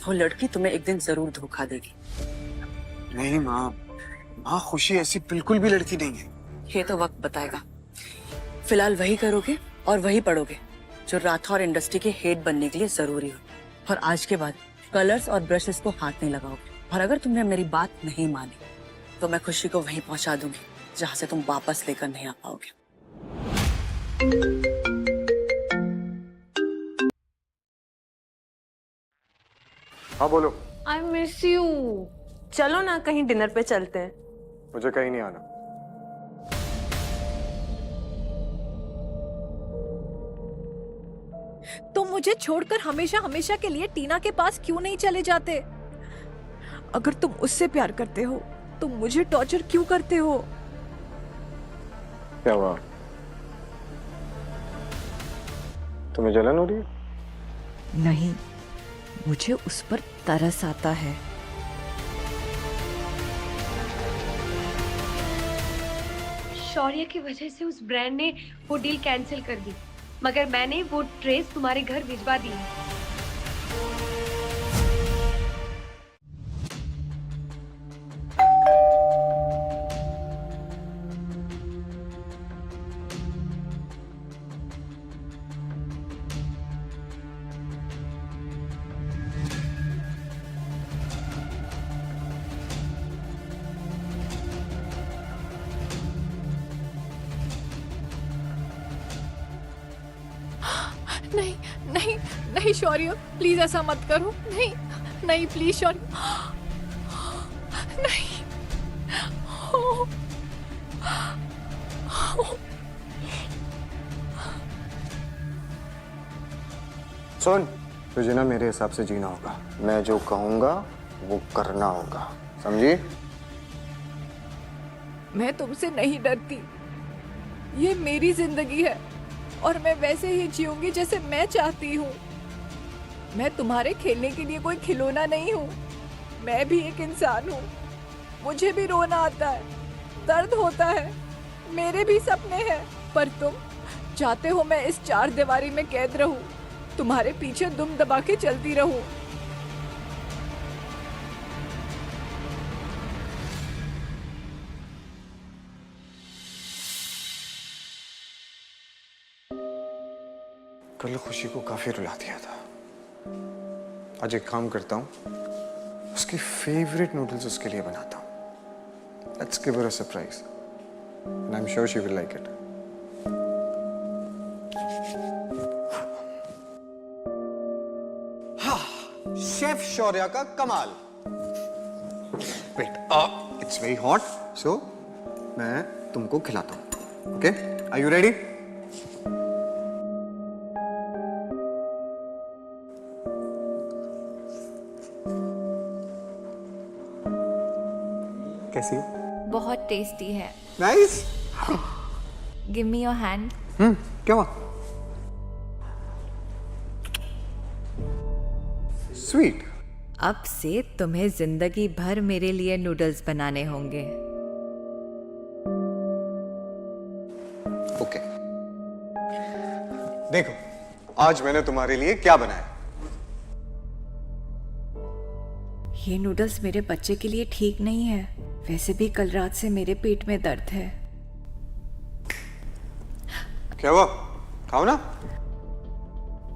वो लड़की तुम्हें एक दिन जरूर धोखा देगी। नहीं माँ, खुशी ऐसी बिल्कुल भी लड़की नहीं है। ये तो वक्त बताएगा। फिलहाल वही करोगे और वही पढ़ोगे जो राठौर इंडस्ट्री के हेड बनने के लिए जरूरी हो। और आज के बाद कलर्स और ब्रशेस को हाथ नहीं लगाओगे। और अगर तुमने मेरी बात नहीं मानी तो मैं खुशी को वहीं पहुंचा दूंगी जहां से तुम वापस लेकर नहीं आ पाओगे। हाँ बोलो। I miss you. चलो ना कहीं डिनर पे चलते हैं। मुझे कहीं नहीं आना। तुम मुझे छोड़कर हमेशा हमेशा के लिए टीना के पास क्यों नहीं चले जाते? अगर तुम उससे प्यार करते हो तो मुझे टॉर्चर क्यों करते हो? क्या हुआ? तुम्हें जलन हो रही है? नहीं, मुझे उस पर तरस आता है। शौर्य की वजह से उस ब्रांड ने वो डील कैंसिल कर दी, मगर मैंने वो ड्रेस तुम्हारे घर भिजवा दी है। नहीं नहीं नहीं शौर्य, प्लीज ऐसा मत करो। नहीं नहीं प्लीज शौर्य, नहीं। सुन, तुझे ना मेरे हिसाब से जीना होगा। मैं जो कहूंगा वो करना होगा, समझी? मैं तुमसे नहीं डरती। ये मेरी जिंदगी है और मैं वैसे ही जीऊंगी जैसे मैं चाहती हूँ। मैं तुम्हारे खेलने के लिए कोई खिलौना नहीं हूँ। मैं भी एक इंसान हूँ। मुझे भी रोना आता है, दर्द होता है, मेरे भी सपने हैं। पर तुम चाहते हो मैं इस चार दीवारी में कैद रहूं, तुम्हारे पीछे दुम दबा के चलती रहूं। कल खुशी को काफी रुला दिया था। आज एक काम करता हूँ, उसकी फेवरेट नूडल्स उसके लिए बनाता हूँ। Let's give her a surprise and I am sure she will like it. Chef Shaurya का कमाल। Wait, it's very hot, so मैं तुमको खिलाता हूँ। Okay, are you ready? कैसी? बहुत टेस्टी है। Nice. Give me your hand. क्या हुआ? स्वीट। अब से तुम्हें जिंदगी भर मेरे लिए नूडल्स बनाने होंगे। ओके। देखो आज मैंने तुम्हारे लिए क्या बनाया। ये नूडल्स मेरे बच्चे के लिए ठीक नहीं है। वैसे भी कल रात से मेरे पेट में दर्द है। क्या हुआ? खाओ ना।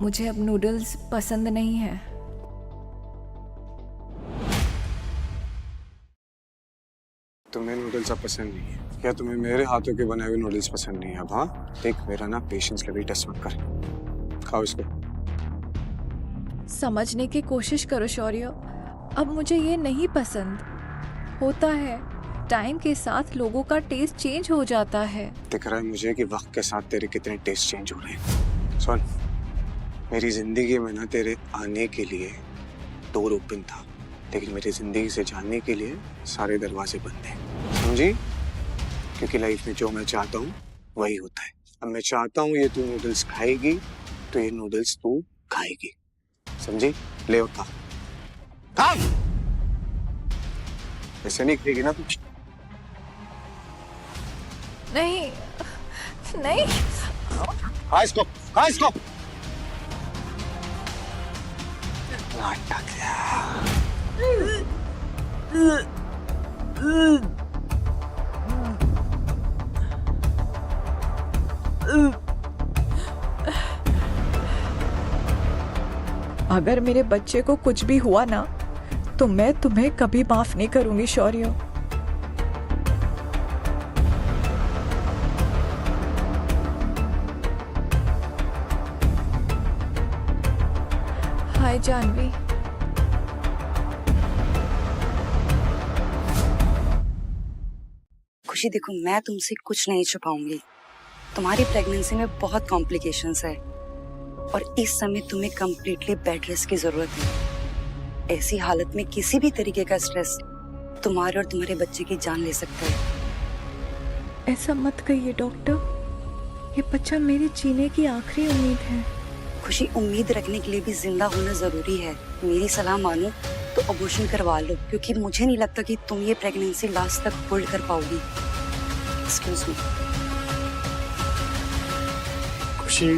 मुझे अब नूडल्स पसंद नहीं है। तुम्हें नूडल्स अब पसंद नहीं है क्या? तुम्हें मेरे हाथों के बनाए हुए नूडल्स पसंद नहीं है अब? हाँ देख, मेरा ना पेशेंस लेवल टेस्ट मत कर। खाओ इसको। समझने की कोशिश करो शौर्य, अब मुझे ये नहीं पसंद। होता है, टाइम के साथ लोगों का टेस्ट चेंज हो जाता है। दिख रहा है मुझे कि वक्त के साथ तेरे कितने टेस्ट चेंज हो रहे हैं। सुन, मेरी जिंदगी में ना तेरे आने के लिए डोर ओपन था, लेकिन मेरी जिंदगी से जाने के लिए सारे दरवाजे बंद हैं। समझी? क्योंकि लाइफ में जो मैं चाहता हूँ वही होता है। अब मैं चाहता हूँ ये तू नूडल्स खाएगी तो ये नूडल्स तू खाएगी। समझी? ले उठा। खा। ऐसे नहीं खाएगी ना तू? नहीं नहीं। खा इसको, खा इसको। नाटक यार। अगर मेरे बच्चे को कुछ भी हुआ ना तो मैं तुम्हें कभी माफ नहीं करूंगी शौर्य। हाय जानवी। खुशी देखो, मैं तुमसे कुछ नहीं छुपाऊंगी। तुम्हारी प्रेगनेंसी में बहुत कॉम्प्लिकेशंस है और इस समय तुम्हें कम्प्लीटली बेड रेस्ट की जरूरत है। ऐसी हालत में किसी भी तरीके का स्ट्रेस तुम्हारे और तुम्हारे बच्चे की जान ले सकता है। ऐसा मत कहिए डॉक्टर, ये बच्चा मेरे जीने की आखिरी उम्मीद है। खुशी, उम्मीद रखने के लिए भी जिंदा होना जरूरी है। मेरी सलाह मानो तो अबॉर्शन करवा लो, क्योंकि मुझे नहीं लगता कि तुम ये प्रेगनेंसी लास्ट तक होल्ड कर पाओगी। Excuse me. खुशी,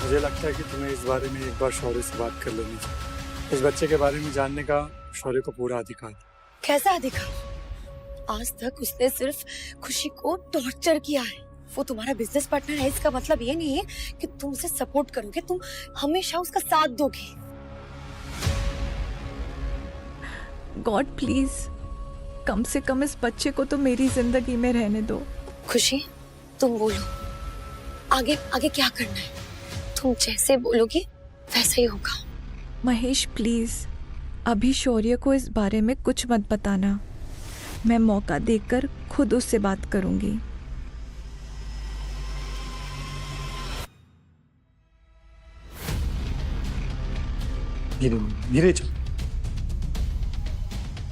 मुझे लगता है कि तुम्हें इस बारे में एक बार शौर्य से बात कर लेनी चाहिए। इस बच्चे के बारे में जानने का शौर्य को पूरा अधिकार। कैसा अधिकार? आज तक उसने सिर्फ खुशी को टॉर्चर किया है। वो तुम्हारा बिजनेस पार्टनर है, इसका मतलब ये नहीं है कि तुम उसे सपोर्ट करोगे, तुम हमेशा उसका साथ दोगे। गॉड प्लीज, कम से कम इस बच्चे को तो मेरी जिंदगी में रहने दो। खुशी, तुम बोलो, आगे आगे क्या करना है? तुम जैसे बोलोगी वैसे ही होगा। महेश प्लीज, अभी शौर्य को इस बारे में कुछ मत बताना। मैं मौका देखकर खुद उससे बात करूंगी। धीरे चल।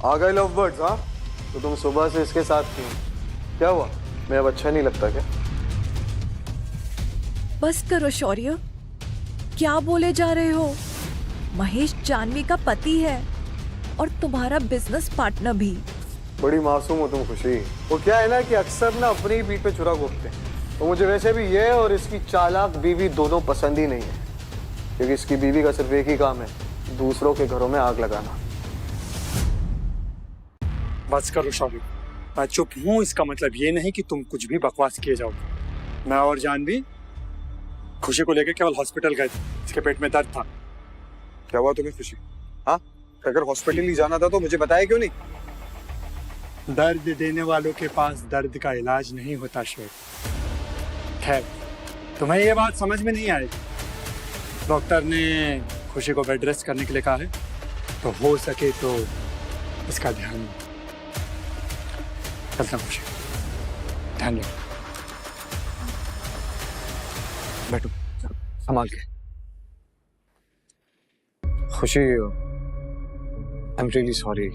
आ गए लव बर्ड्स? हाँ, तो तुम सुबह से इसके साथ थी, क्या हुआ? मैं अब अच्छा नहीं लगता क्या? बस करो शौर्य, क्या बोले जा रहे हो? महेश जानवी का पति है और तुम्हारा बिजनेस पार्टनर भी। बड़ी मासूम हो तुम खुशी। वो क्या है ना कि अक्सर ना अपनी पीठ पे छुरा घोंपते हैं। तो मुझे वैसे भी ये और इसकी चालाक बीवी दोनों पसंद ही नहीं है, क्योंकि इसकी बीवी का सिर्फ एक ही काम है, दूसरों के घरों में आग लगाना। बस करो शौर्य, मैं चुप हूँ इसका मतलब ये नहीं कि तुम कुछ भी बकवास किए जाओ। मैं और जानवी खुशी को लेकर केवल हॉस्पिटल गए थे, इसके पेट में दर्द था। क्या हुआ तुम्हें खुशी? हाँ, अगर हॉस्पिटल ही जाना था तो मुझे बताया क्यों नहीं? दर्द देने वालों के पास दर्द का इलाज नहीं होता शौर्य। खैर, तुम्हें ये बात समझ में नहीं आएगी। डॉक्टर ने खुशी को बेड रेस्ट करने के लिए कहा है, तो हो सके तो इसका ध्यान चलता। खुशी, ध्यान रखो। बैठो, संभाल के। खुशी, I am really sorry.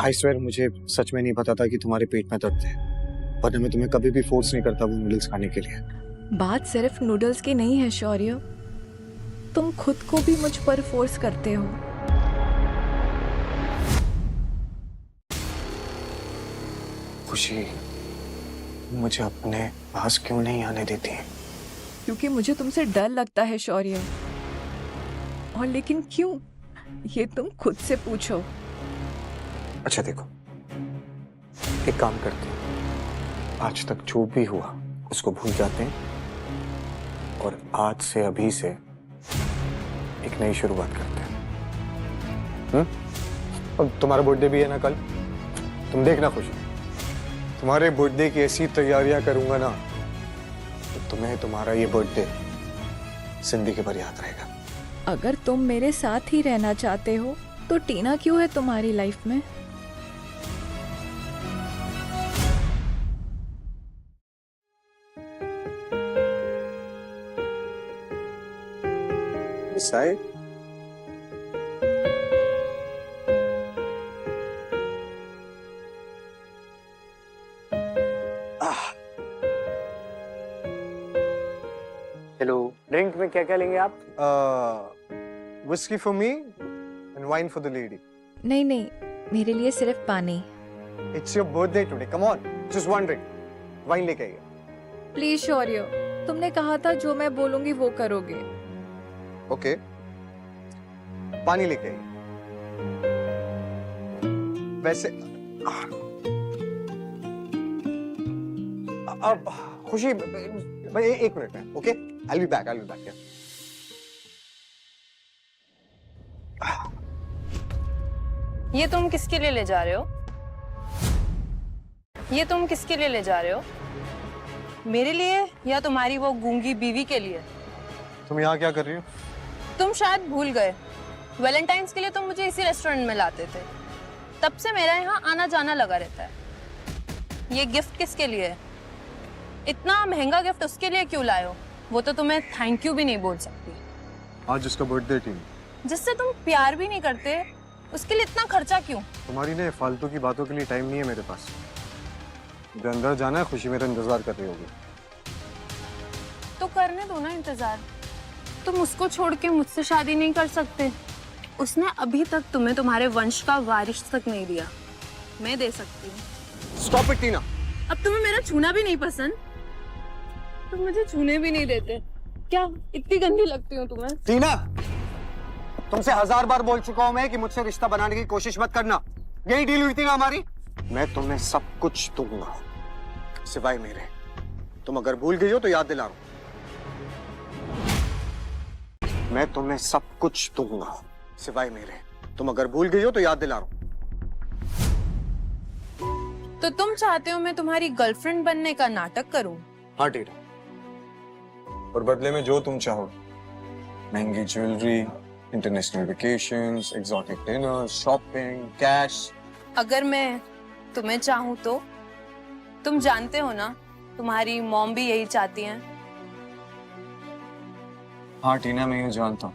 I swear मुझे सच में नहीं पता था कि तुम्हारे पेट में दर्द है, वरना मैं तुम्हें कभी भी फोर्स नहीं करता वो नूडल्स खाने के लिए। बात सिर्फ नूडल्स की नहीं है शौर्य, तुम खुद को भी मुझ पर फोर्स करते हो। खुशी मुझे अपने पास क्यों नहीं आने देती है? क्योंकि मुझे तुमसे डर लगता है शौर्य। और लेकिन क्यों, ये तुम खुद से पूछो। अच्छा देखो, एक काम करते हैं, आज तक जो भी हुआ उसको भूल जाते हैं और आज से अभी से एक नई शुरुआत करते हैं। अब तुम्हारा बर्थडे भी है ना कल, तुम देखना खुशी, तुम्हारे बर्थडे की ऐसी तैयारियां करूंगा ना तो तुम्हें तुम्हारा ये बर्थडे जिंदगी भर याद रहेगा। अगर तुम मेरे साथ ही रहना चाहते हो तो टीना क्यों है तुम्हारी लाइफ में? साइड हेलो, ड्रिंक में क्या क्या लेंगे आप? Whisky for me and wine for the lady. नहीं नहीं, मेरे लिए सिर्फ पानी। It's your birthday today, come on, just one drink, wine लेके आइए। प्लीज शौर्य, तुमने कहा था जो मैं बोलूंगी वो करोगे। ओके, पानी लेके आइए। वैसे अब खुशी भाई एक मिनट में, okay, I will be back. ये तुम किसके लिए ले जा रहे हो? ये तुम किसके लिए ले जा रहे हो? मेरे लिए या तुम्हारी वो गूंगी बीवी के लिए? तुम यहाँ क्या कर रही हो? तुम शायद भूल गए, वैलेंटाइंस के लिए तुम मुझे इसी रेस्टोरेंट में लाते थे, तब से मेरा यहाँ आना जाना लगा रहता है। ये गिफ्ट किसके लिए है? इतना महंगा गिफ्ट उसके लिए क्यों लाए हो? वो तो तुम्हें थैंक यू भी नहीं बोल सकती। आज उसका बर्थडे थी। जिससे तुम प्यार भी नहीं करते उसके लिए इतना खर्चा क्यों? तुम्हारी ना फालतू की बातों के लिए टाइम नहीं है मेरे पास। मुझे अंदर जाना है, खुशी मेरा इंतजार कर रही होगी। तो करने दो ना इंतजार। तुम उसको छोड़ के मुझसे शादी नहीं कर सकते? उसने अभी तक तुम्हें तुम्हारे वंश का वारिस तक नहीं दिया, मैं दे सकती हूँ। स्टॉप इट टीना। अब तुम्हें मेरा छूना भी नहीं पसंद? तुम मुझे छूने भी नहीं देते क्या? इतनी गंदी लगती हूँ तुम्हें? टीना, तुमसे 1000 बार बोल चुका हूं मैं कि मुझसे रिश्ता बनाने की कोशिश मत करना। यही डील हुई थी ना हमारी। मैं तुम्हें सब कुछ दूंगा सिवाय मेरे। तुम अगर भूल गई हो तो याद दिला रहा हूं। मैं तुम्हें सब कुछ दूंगा सिवाय मेरे। तुम अगर भूल गई हो तो याद दिला रहा हूं। तो तुम चाहते हो मैं तुम्हारी गर्लफ्रेंड बनने का नाटक करूं? हाँ टीना, और बदले में जो तुम चाहो, महंगी jewellery, international vacations, exotic dinner, shopping, cash. अगर मैं तुम्हें चाहूं तो? तुम जानते हो ना तुम्हारी मॉम भी यही चाहती हैं। हाँ टीना, मैं ये जानता हूँ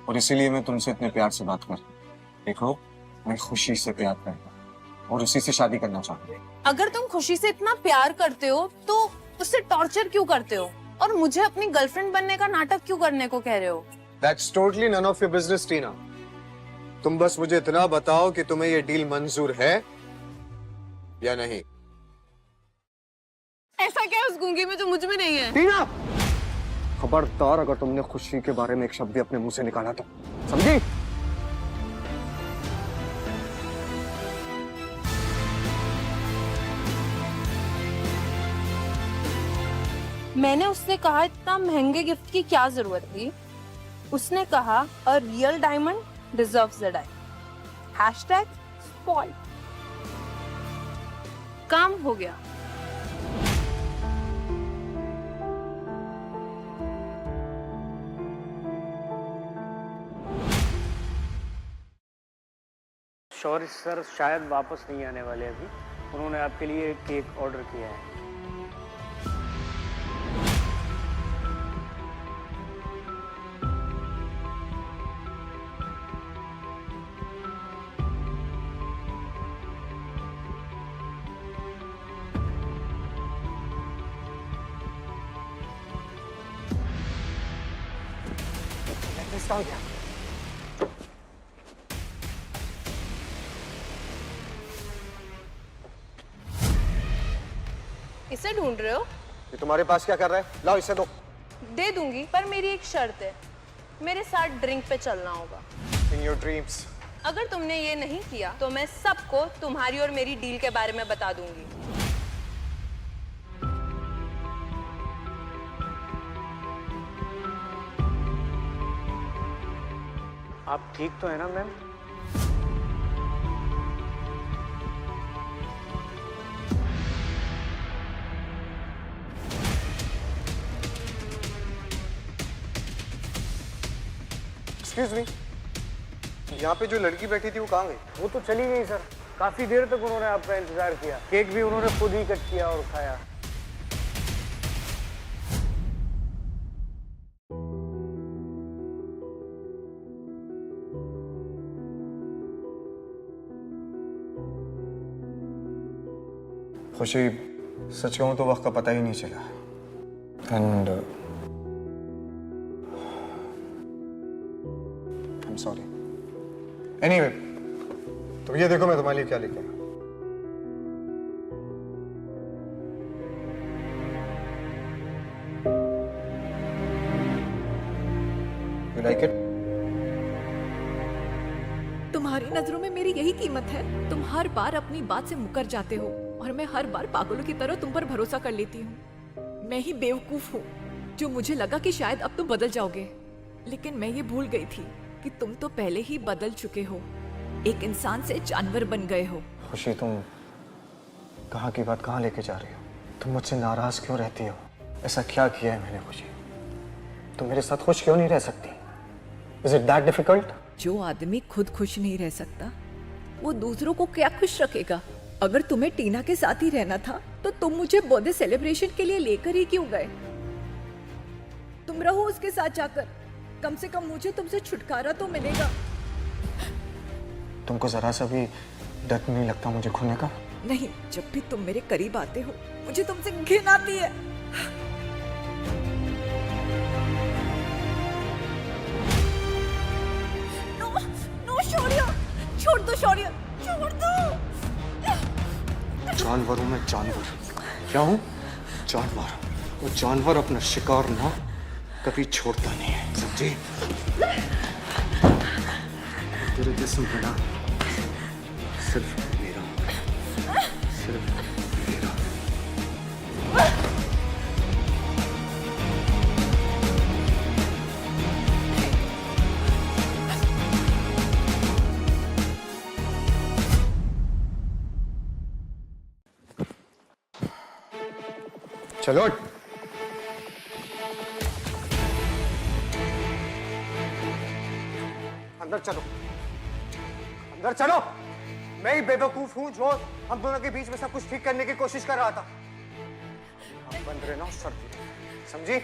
और इसीलिए मैं तुमसे इतने प्यार से बात कर रहा हूँ। देखो, मैं खुशी से प्यार करता हूँ और उसी से शादी करना चाहता हूँ। अगर तुम खुशी से इतना प्यार करते हो तो उससे टॉर्चर क्यों करते हो और मुझे अपनी गर्लफ्रेंड बनने का नाटक क्यों करने को कह रहे हो? That's totally none of your business, टीना। तुम बस मुझे इतना बताओ कि तुम्हें ये डील मंजूर है या नहीं। ऐसा क्या है उस गूंगी में जो मुझ में नहीं है? टीना, खबरदार अगर तुमने खुशी के बारे में एक शब्द भी अपने मुंह से निकाला तो, समझी? मैंने उससे कहा इतना महंगे गिफ्ट की क्या जरूरत थी? उसने कहा a real diamond deserves a diamond. #spoiled। काम हो गया। शौर्य सर शायद वापस नहीं आने वाले अभी। उन्होंने आपके लिए केक ऑर्डर किया है। कहाँ गया? इसे ढूंढ रहे हो? ये तुम्हारे पास क्या कर रहा है? लाओ इसे दो। दे दूंगी, पर मेरी एक शर्त है, मेरे साथ ड्रिंक पे चलना होगा। In your dreams. अगर तुमने ये नहीं किया तो मैं सबको तुम्हारी और मेरी डील के बारे में बता दूंगी। आप ठीक तो है ना मैम? Excuse me. यहाँ पे जो लड़की बैठी थी वो कहाँ गई? वो तो चली गई सर। काफी देर तक उन्होंने आपका इंतजार किया। केक भी उन्होंने खुद ही कट किया और खाया। खुशी, सच कहूँ तो वक्त का पता ही नहीं चला। And I am sorry. Anyway, तो ये देखो मैं तुम्हारे लिए क्या लेके आया। You like it? तुम्हारी नजरों में मेरी यही कीमत है? तुम हर बार अपनी बात से मुकर जाते हो और मैं हर बार पागलों की तरह तुम पर भरोसा कर लेती हूँ। मैं ही बेवकूफ हूँ जो मुझे लगा कि शायद अब तुम बदल जाओगे, लेकिन मैं ये भूल गई थी कि तुम तो पहले ही बदल चुके हो, एक इंसान से जानवर बन गए हो। खुशी, तुम कहाँ की बात कहाँ लेके जा रही हो? तुम मुझसे नाराज क्यों रहती हो? ऐसा क्या किया है मैंने खुशी? तुम मेरे साथ खुश क्यों नहीं रह सकती? Is it that difficult? जो आदमी खुद खुश नहीं रह सकता वो दूसरों को क्या खुश रखेगा? अगर तुम्हें टीना के साथ ही रहना था तो तुम मुझे बर्थडे सेलिब्रेशन के लिए लेकर ही क्यों गए? तुम रहो उसके साथ जाकर, कम से कम मुझे तुमसे छुटकारा तो मिलेगा। तुमको जरा सा भी डर नहीं लगता मुझे खोने का? नहीं, जब भी तुम मेरे करीब आते हो मुझे तुमसे घिन आती है। नो, नो शौर्य, छोड़ दो शौर्य, छोड़ दो। जानवर हूं मैं, जानवर। क्या हूं? जानवर। वो जानवर अपना शिकार ना कभी छोड़ता नहीं है, समझी? तेरे जिस्म पे ना सिर्फ मेरा, सिर्फ मेरा। चलो, अंदर चलो, अंदर चलो। मैं ही बेवकूफ हूं जो हम दोनों के बीच में सब कुछ ठीक करने की कोशिश कर रहा था। आप बन रहे ना उस शर्त, समझी?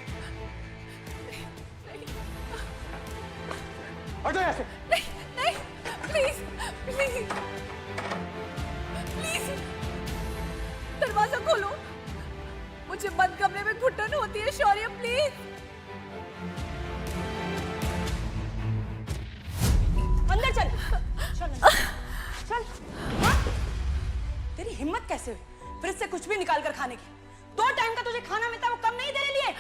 हटो यहाँ से। नहीं, नहीं, प्लीज, प्लीज, प्लीज, दरवाजा खोलो। मुझे बंद कमरे में घुटन होती है शौर्य, प्लीज। अंदर चल, चल, चल। हाँ? तेरी हिम्मत कैसे हुई फ्रिज से कुछ भी निकाल कर खाने की? 2 टाइम का तुझे खाना मिलता है, वो कम नहीं तेरे लिए?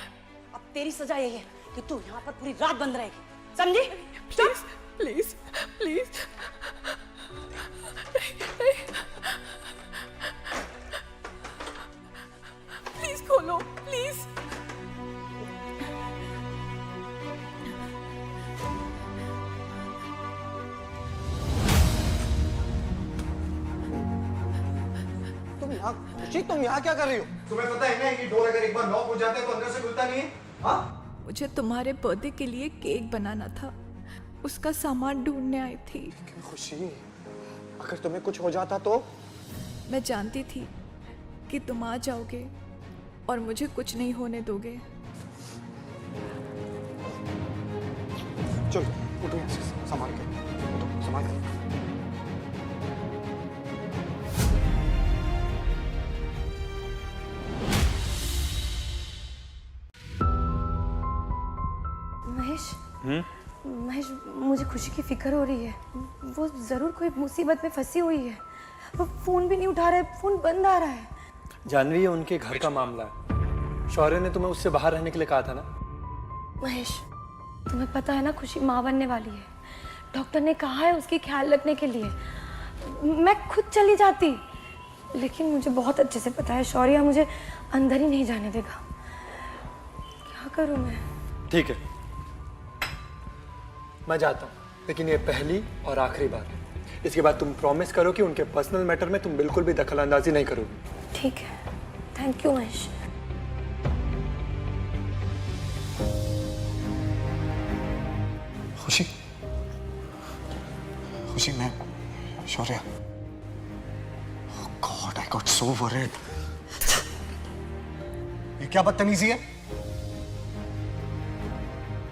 अब तेरी सजा यही है कि तू यहाँ पर पूरी रात बंद रहेगी, समझी? प्लीज, प्लीज, प्लीज, प्लीज खोलो, प्लीज। तुम यहाँ क्या कर रही हो? तुम्हें पता है ना कि डोर अगर एक बार लॉक हो जाता है तो अंदर से खुलता नहीं है? हाँ? मुझे तुम्हारे बर्थडे के लिए केक बनाना था, उसका सामान ढूंढने आई थी। खुशी, अगर तुम्हें कुछ हो जाता तो? मैं जानती थी कि तुम आ जाओगे और मुझे कुछ नहीं होने दोगे। चलो, उठो यहाँ से, संभाल के, उठो, संभाल के। महेश, महेश, मुझे खुशी की फिक्र हो रही है। वो ज़रूर कोई मुसीबत में फंसी हुई है। वो फ़ोन भी नहीं उठा रहा है, फ़ोन बंद आ रहा है। जानवी, ये उनके घर का मामला है। शौर्य ने तुम्हें उससे बाहर रहने के लिए कहा था ना। महेश, तुम्हें पता है ना, खुशी माँ बनने वाली है। डॉक्टर ने कहा है उसकी ख्याल रखने के लिए। मैं खुद चली जाती, लेकिन मुझे बहुत अच्छे से पता है शौर्य मुझे अंदर ही नहीं जाने देगा। क्या करूं मैं? ठीक है, मैं जाता हूँ, लेकिन ये पहली और आखिरी बार है। इसके बाद तुम प्रॉमिस करो कि उनके पर्सनल मैटर में तुम बिल्कुल भी दखल अंदाजी नहीं करोगी। ठीक है, थैंक यू महेश। खुशी, खुशी, मैं Shaurya. God, I got so worried. ये क्या बदतमीजी है?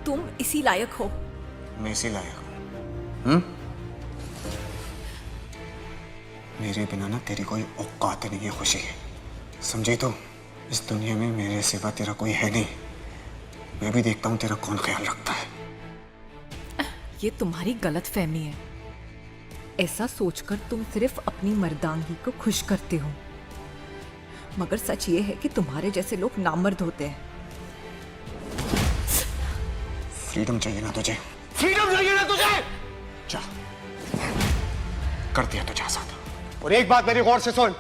तुम इसी लायक हो। मैं इसी लायक हूं। मेरे बिना ना तेरी कोई औकात नहीं है खुशी, समझी? तो इस दुनिया में मेरे सिवा तेरा कोई है नहीं। मैं भी देखता हूं तेरा कौन ख्याल रखता है। ये तुम्हारी गलतफहमी है। ऐसा सोचकर तुम सिर्फ अपनी मर्दांगी को खुश करते हो, मगर सच ये है कि तुम्हारे जैसे लोग नामर्द होते हैं। फ्रीडम चाहिए ना तुझे? फ्रीडम चाहिए ना तुझे? जा, कर दिया तुझे आजाद। और एक बात मेरी गौर से सुन,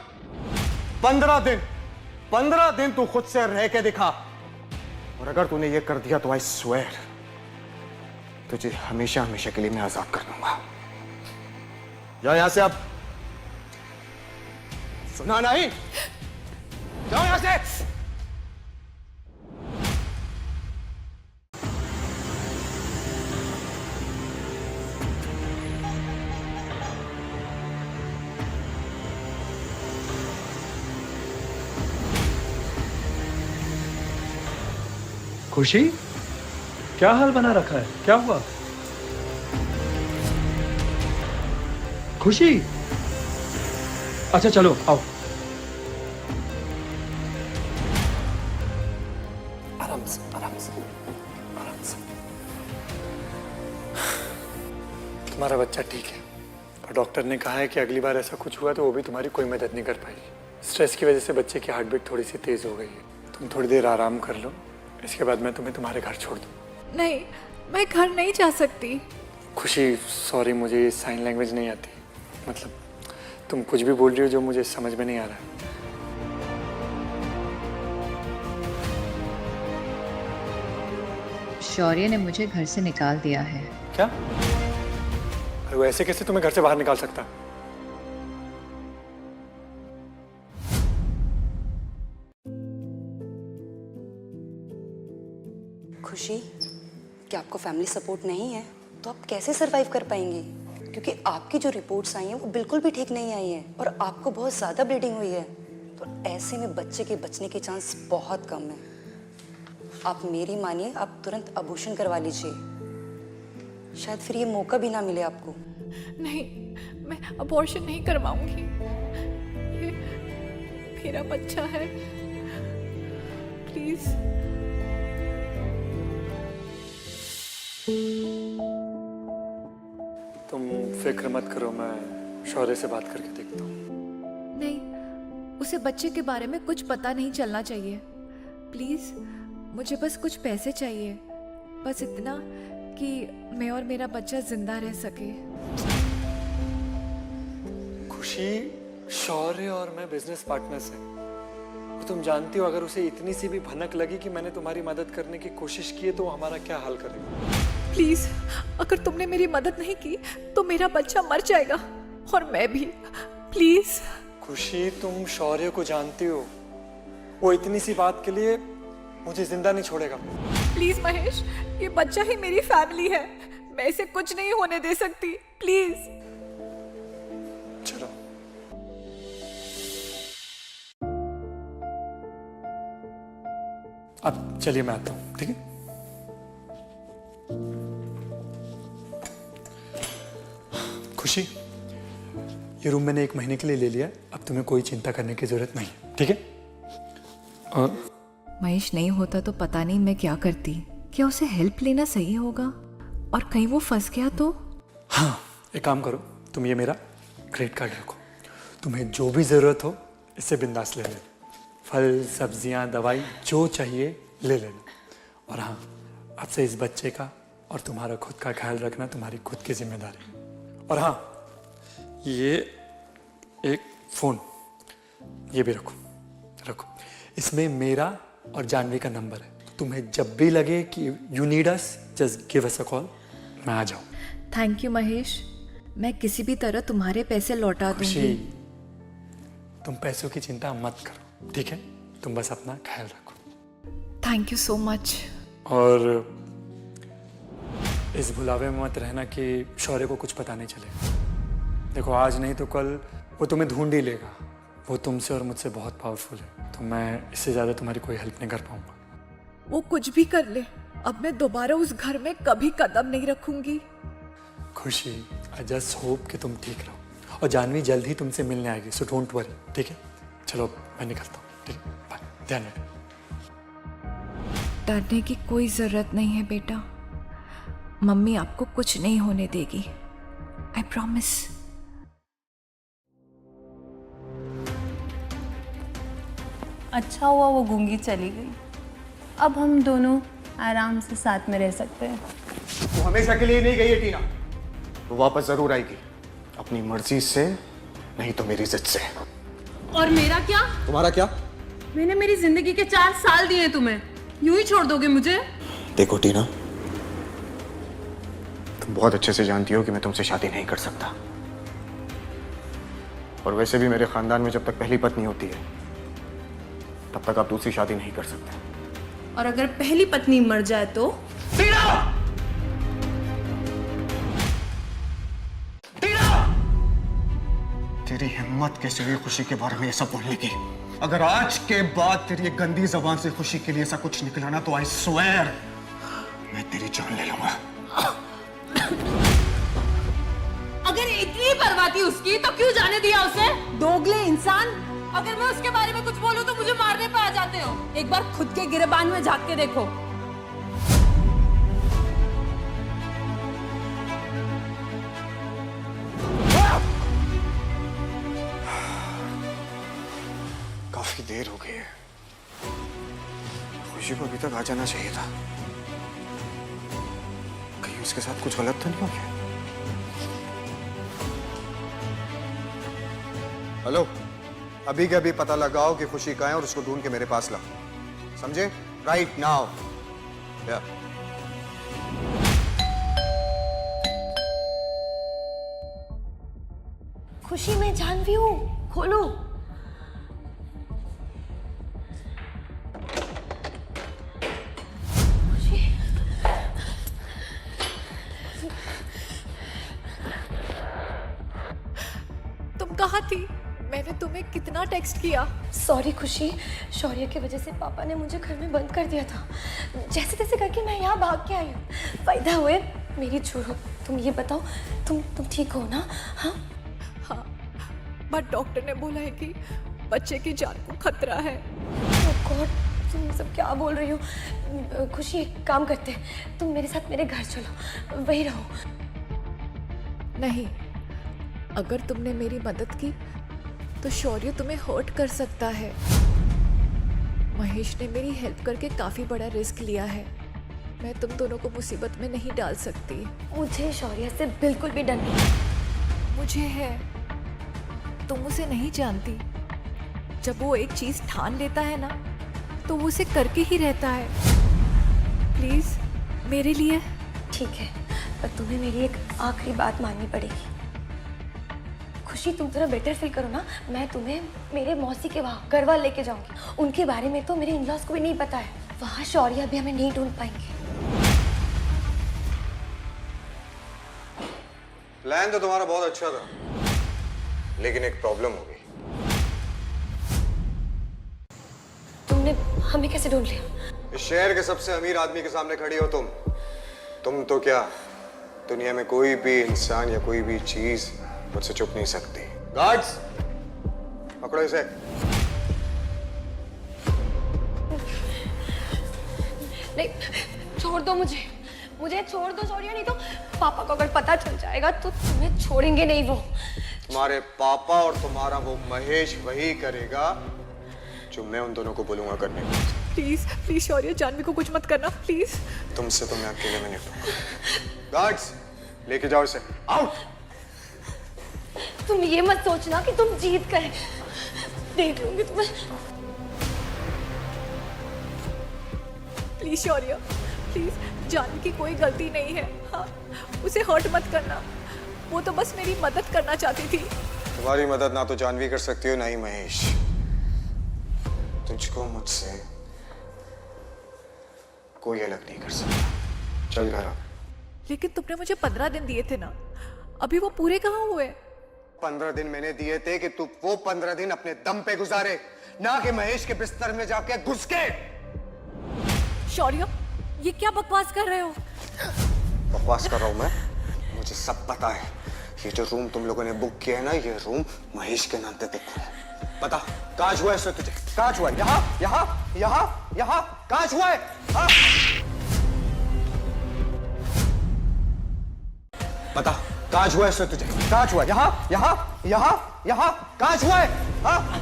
15 दिन तू खुद से रह के दिखा, और अगर तूने ये कर दिया तो आई स्वेयर तुझे हमेशा हमेशा के लिए मैं आजाद कर दूंगा। जा यहां से अब। सुना नहीं? जाओ यहां से। खुशी, क्या हाल बना रखा है? क्या हुआ? खुशी, अच्छा चलो आओ। आराम से, आराम से, आराम से। तुम्हारा बच्चा ठीक है, और डॉक्टर ने कहा है कि अगली बार ऐसा कुछ हुआ तो वो भी तुम्हारी कोई मदद नहीं कर पाएगी। स्ट्रेस की वजह से बच्चे की हार्ट बीट थोड़ी सी तेज हो गई है। तुम थोड़ी देर आराम कर लो, इसके बाद मैं तुम्हें तुम्हारे घर छोड़ दूँ। नहीं, मैं घर नहीं जा सकती। खुशी, सॉरी, मुझे साइन लैंग्वेज नहीं आती। मतलब तुम कुछ भी बोल रही हो जो मुझे समझ में नहीं आ रहा है। शौर्य ने मुझे घर से निकाल दिया है। क्या? अरे वो ऐसे कैसे तुम्हें घर से बाहर निकाल सकता? खुशी, क्या आपको फैमिली सपोर्ट नहीं है तो आप कैसे सरवाइव कर पाएंगी? क्योंकि आपकी जो रिपोर्ट्स आई हैं वो बिल्कुल भी ठीक नहीं आई हैं और आपको बहुत ज़्यादा ब्लीडिंग हुई है, तो ऐसे में बच्चे के बचने के चांस बहुत कम है। आप मेरी मानिए, आप तुरंत अबॉर्शन करवा लीजिए, शायद फिर ये मौका भी ना मिले आपको। नहीं, मैं अबॉर्शन नहीं करवाऊंगी। ये मेरा बच्चा है, प्लीज। तुम फिक्र मत करो, मैं शौर्य से बात करके देखता हूँ। नहीं, उसे बच्चे के बारे में कुछ पता नहीं चलना चाहिए। प्लीज, मुझे बस कुछ पैसे चाहिए, बस इतना कि मैं और मेरा बच्चा जिंदा रह सके। खुशी, शौर्य और मैं बिजनेस पार्टनर्स हैं। तुम जानती हो, अगर उसे इतनी सी भी भनक लगी कि मैंने तुम्हारी मदद करने की कोशिश की है तो वो हमारा क्या हाल करेगा? प्लीज, अगर तुमने मेरी मदद नहीं की तो मेरा बच्चा मर जाएगा और मैं भी। प्लीज। खुशी, तुम शौर्य को जानती हो, वो इतनी सी बात के लिए मुझे जिंदा नहीं छोड़ेगा। प्लीज महेश, ये बच्चा ही मेरी फैमिली है, मैं इसे कुछ नहीं होने दे सकती। प्लीज। चलो। अब चलिए, मैं आता हूँ, ठीक है? खुशी, ये रूम मैंने 1 महीने के लिए ले लिया, अब तुम्हें कोई चिंता करने की जरूरत नहीं, ठीक है? और महेश नहीं होता तो पता नहीं मैं क्या करती। क्या उसे हेल्प लेना सही होगा? और कहीं वो फंस गया तो? हाँ, एक काम करो, तुम ये मेरा क्रेडिट कार्ड रखो, तुम्हें जो भी ज़रूरत हो इससे बिंदास ले लेना। फल, सब्जियां, दवाई जो चाहिए ले लेना। और हाँ, अब से इस बच्चे का और तुम्हारा खुद का ख्याल रखना तुम्हारी खुद की जिम्मेदारी है। और हाँ, ये एक फ़ोन ये भी रखो। इसमें मेरा और जानवी का नंबर है। तुम्हें जब भी लगे कि you need us, just give us a call, मैं आ जाऊँ। थैंक यू महेश, मैं किसी भी तरह तुम्हारे पैसे लौटा दूंगी। तुम पैसों की चिंता मत करो, ठीक है? तुम बस अपना ख्याल रखो। Thank you so much. और इस भुलावे में मत रहना कि शौर्य को कुछ पता नहीं चलेगा। देखो, आज नहीं तो कल वो तुम्हें ढूंढ ही लेगा। वो तुमसे और मुझसे बहुत पावरफुल है, तो मैं इससे ज़्यादा तुम्हारी कोई हेल्प नहीं कर पाऊंगा। वो कुछ भी कर ले, अब मैं दोबारा उस घर में कभी कदम नहीं रखूंगी। खुशी, आई जस्ट होप कि तुम ठीक रहो। और जानवी जल्द ही तुमसे मिलने आएगी, सो डोंट वरी, ठीक है? चलो मैं निकलता हूँ, ठीक है? बाय, ध्यान रखना। डरने की कोई ज़रूरत नहीं है बेटा, मम्मी आपको कुछ नहीं होने देगी, आई प्रॉमिस। अच्छा हुआ वो गूंगी चली गई, अब हम दोनों आराम से साथ में रह सकते हैं। वो हमेशा के लिए नहीं गई है टीना, वो वापस जरूर आएगी, अपनी मर्जी से, नहीं तो मेरी इज्जत से। और मेरा क्या? तुम्हारा क्या? मैंने मेरी जिंदगी के 4 साल दिए तुम्हें, यूं ही छोड़ दोगे मुझे? देखो टीना, तुम बहुत अच्छे से जानती हो कि मैं तुमसे शादी नहीं कर सकता। और वैसे भी मेरे खानदान में जब तक पहली पत्नी होती है तब तक आप दूसरी शादी नहीं कर सकते। और अगर पहली पत्नी मर जाए तो? तेरी हिम्मत कैसे हुई खुशी के बारे में ये सब बोलने की? अगर आज के बाद तेरी एक गंदी जबान से खुशी के लिए ऐसा कुछ निकला ना, तो आई स्वेयर मैं तेरी जान ले लूंगा। अगर इतनी परवाह थी उसकी तो क्यों जाने दिया उसे? दोगले इंसान, अगर मैं उसके बारे में कुछ बोलूं तो मुझे मारने पे आ जाते हो। एक बार खुद के गिरबान में झांक के देखो। काफी देर हो गई है, खुशी को अभी तक आ जाना चाहिए था। कहीं उसके साथ कुछ गलत तो नहीं हो गया? हेलो, अभी के अभी पता लगाओ कि खुशी कहाँ है और उसको ढूंढ के मेरे पास लाओ, समझे? Right now. या खुशी, मैं जानवी हूँ, खोलो। तुम कहाँ थी? मैंने तुम्हें कितना टेक्स्ट किया। सॉरी खुशी, शौर्य की वजह से पापा ने मुझे घर में बंद कर दिया था। जैसे तैसे करके मैं यहाँ भाग के आई हूँ। फायदा हुए मेरी छोड़ो, तुम ये बताओ, तुम ठीक हो ना? हाँ हाँ, बट डॉक्टर ने बोला है कि बच्चे की जान को खतरा है। ओह गॉड, तुम सब क्या बोल रही हो? खुशी, एक काम करते हैं, तुम मेरे साथ मेरे घर चलो, वही रहो। नहीं, अगर तुमने मेरी मदद की तो शौर्य तुम्हें हर्ट कर सकता है। महेश ने मेरी हेल्प करके काफी बड़ा रिस्क लिया है, मैं तुम दोनों को मुसीबत में नहीं डाल सकती। मुझे शौर्य से बिल्कुल भी डर नहीं। मुझे है, तुम उसे नहीं जानती। जब वो एक चीज ठान लेता है ना, तो वो उसे करके ही रहता है। प्लीज मेरे लिए। ठीक है, पर तुम्हें मेरी एक आखिरी बात माननी पड़ेगी। खुशी, तुम थोड़ा बेटर फील करो ना, मैं तुम्हें मेरे मौसी के वहाँ गढ़वाल लेके जाऊंगी। उनके बारे में तो मेरे इन-लॉज को भी नहीं पता है। वहाँ शौर्य भी हमें नहीं ढूंढ पाएंगे। प्लान तो तुम्हारा बहुत अच्छा था, लेकिन एक प्रॉब्लम हो गई। तुमने हमें कैसे ढूंढ लिया? इस शहर के सबसे अमीर आदमी के सामने खड़ी हो तुम तो क्या, दुनिया में कोई भी इंसान या कोई भी चीज मुझसे छुप नहीं सकती। गार्ड्स, पकड़ो इसे। नहीं, छोड़ दो मुझे, मुझे छोड़ दो शौर्य, नहीं तो पापा को अगर पता चल जाएगा तो तुम्हें छोड़ेंगे नहीं वो। तुम्हारे पापा और तुम्हारा वो महेश वही करेगा जो मैं उन दोनों को बोलूंगा करने को। प्लीज प्लीज शौर्य, जानवी को कुछ मत करना प्लीज। तुमसे तो मैं अकेले में निपटूंगा। गार्ड्स, लेके जाओ इसे आउट। तुम ये मत सोचना कि तुम जीत गए, देख लूंगी तुम्हें। प्लीज शौर्य, प्लीज, जानवी की कोई गलती नहीं है। हाँ, उसे हर्ट मत करना, वो तो बस मेरी मदद करना चाहती थी। तुम्हारी मदद ना तो जानवी कर सकती हो ना ही महेश। तुझको मुझसे कोई अलग नहीं कर सकता। चल घर आ। लेकिन तुमने मुझे 15 दिन दिए थे ना, अभी वो पूरे कहाँ हुए? 15 दिन मैंने दिए थे कि तू वो 15 दिन अपने दम पे गुजारे, ना कि महेश के बिस्तर में जाके घुस के। शौर्य, ये क्या बकवास कर रहे हो? बकवास कर रहा हूं मैं? मुझे सब पता है। ये जो रूम तुम लोगों ने बुक किया है ना, ये रूम महेश के नाम पे बुक हुआ है। पता कहाँ हुआ है तुझे? कहाँ हुआ है? यहाँ यहाँ यहाँ यहाँ कहाँ हुआ है? हाँ? पता कहाँ हुआ है तुझे? कहाँ हुआ है? यहाँ यहाँ यहाँ यहाँ कहाँ हुआ है? हाँ?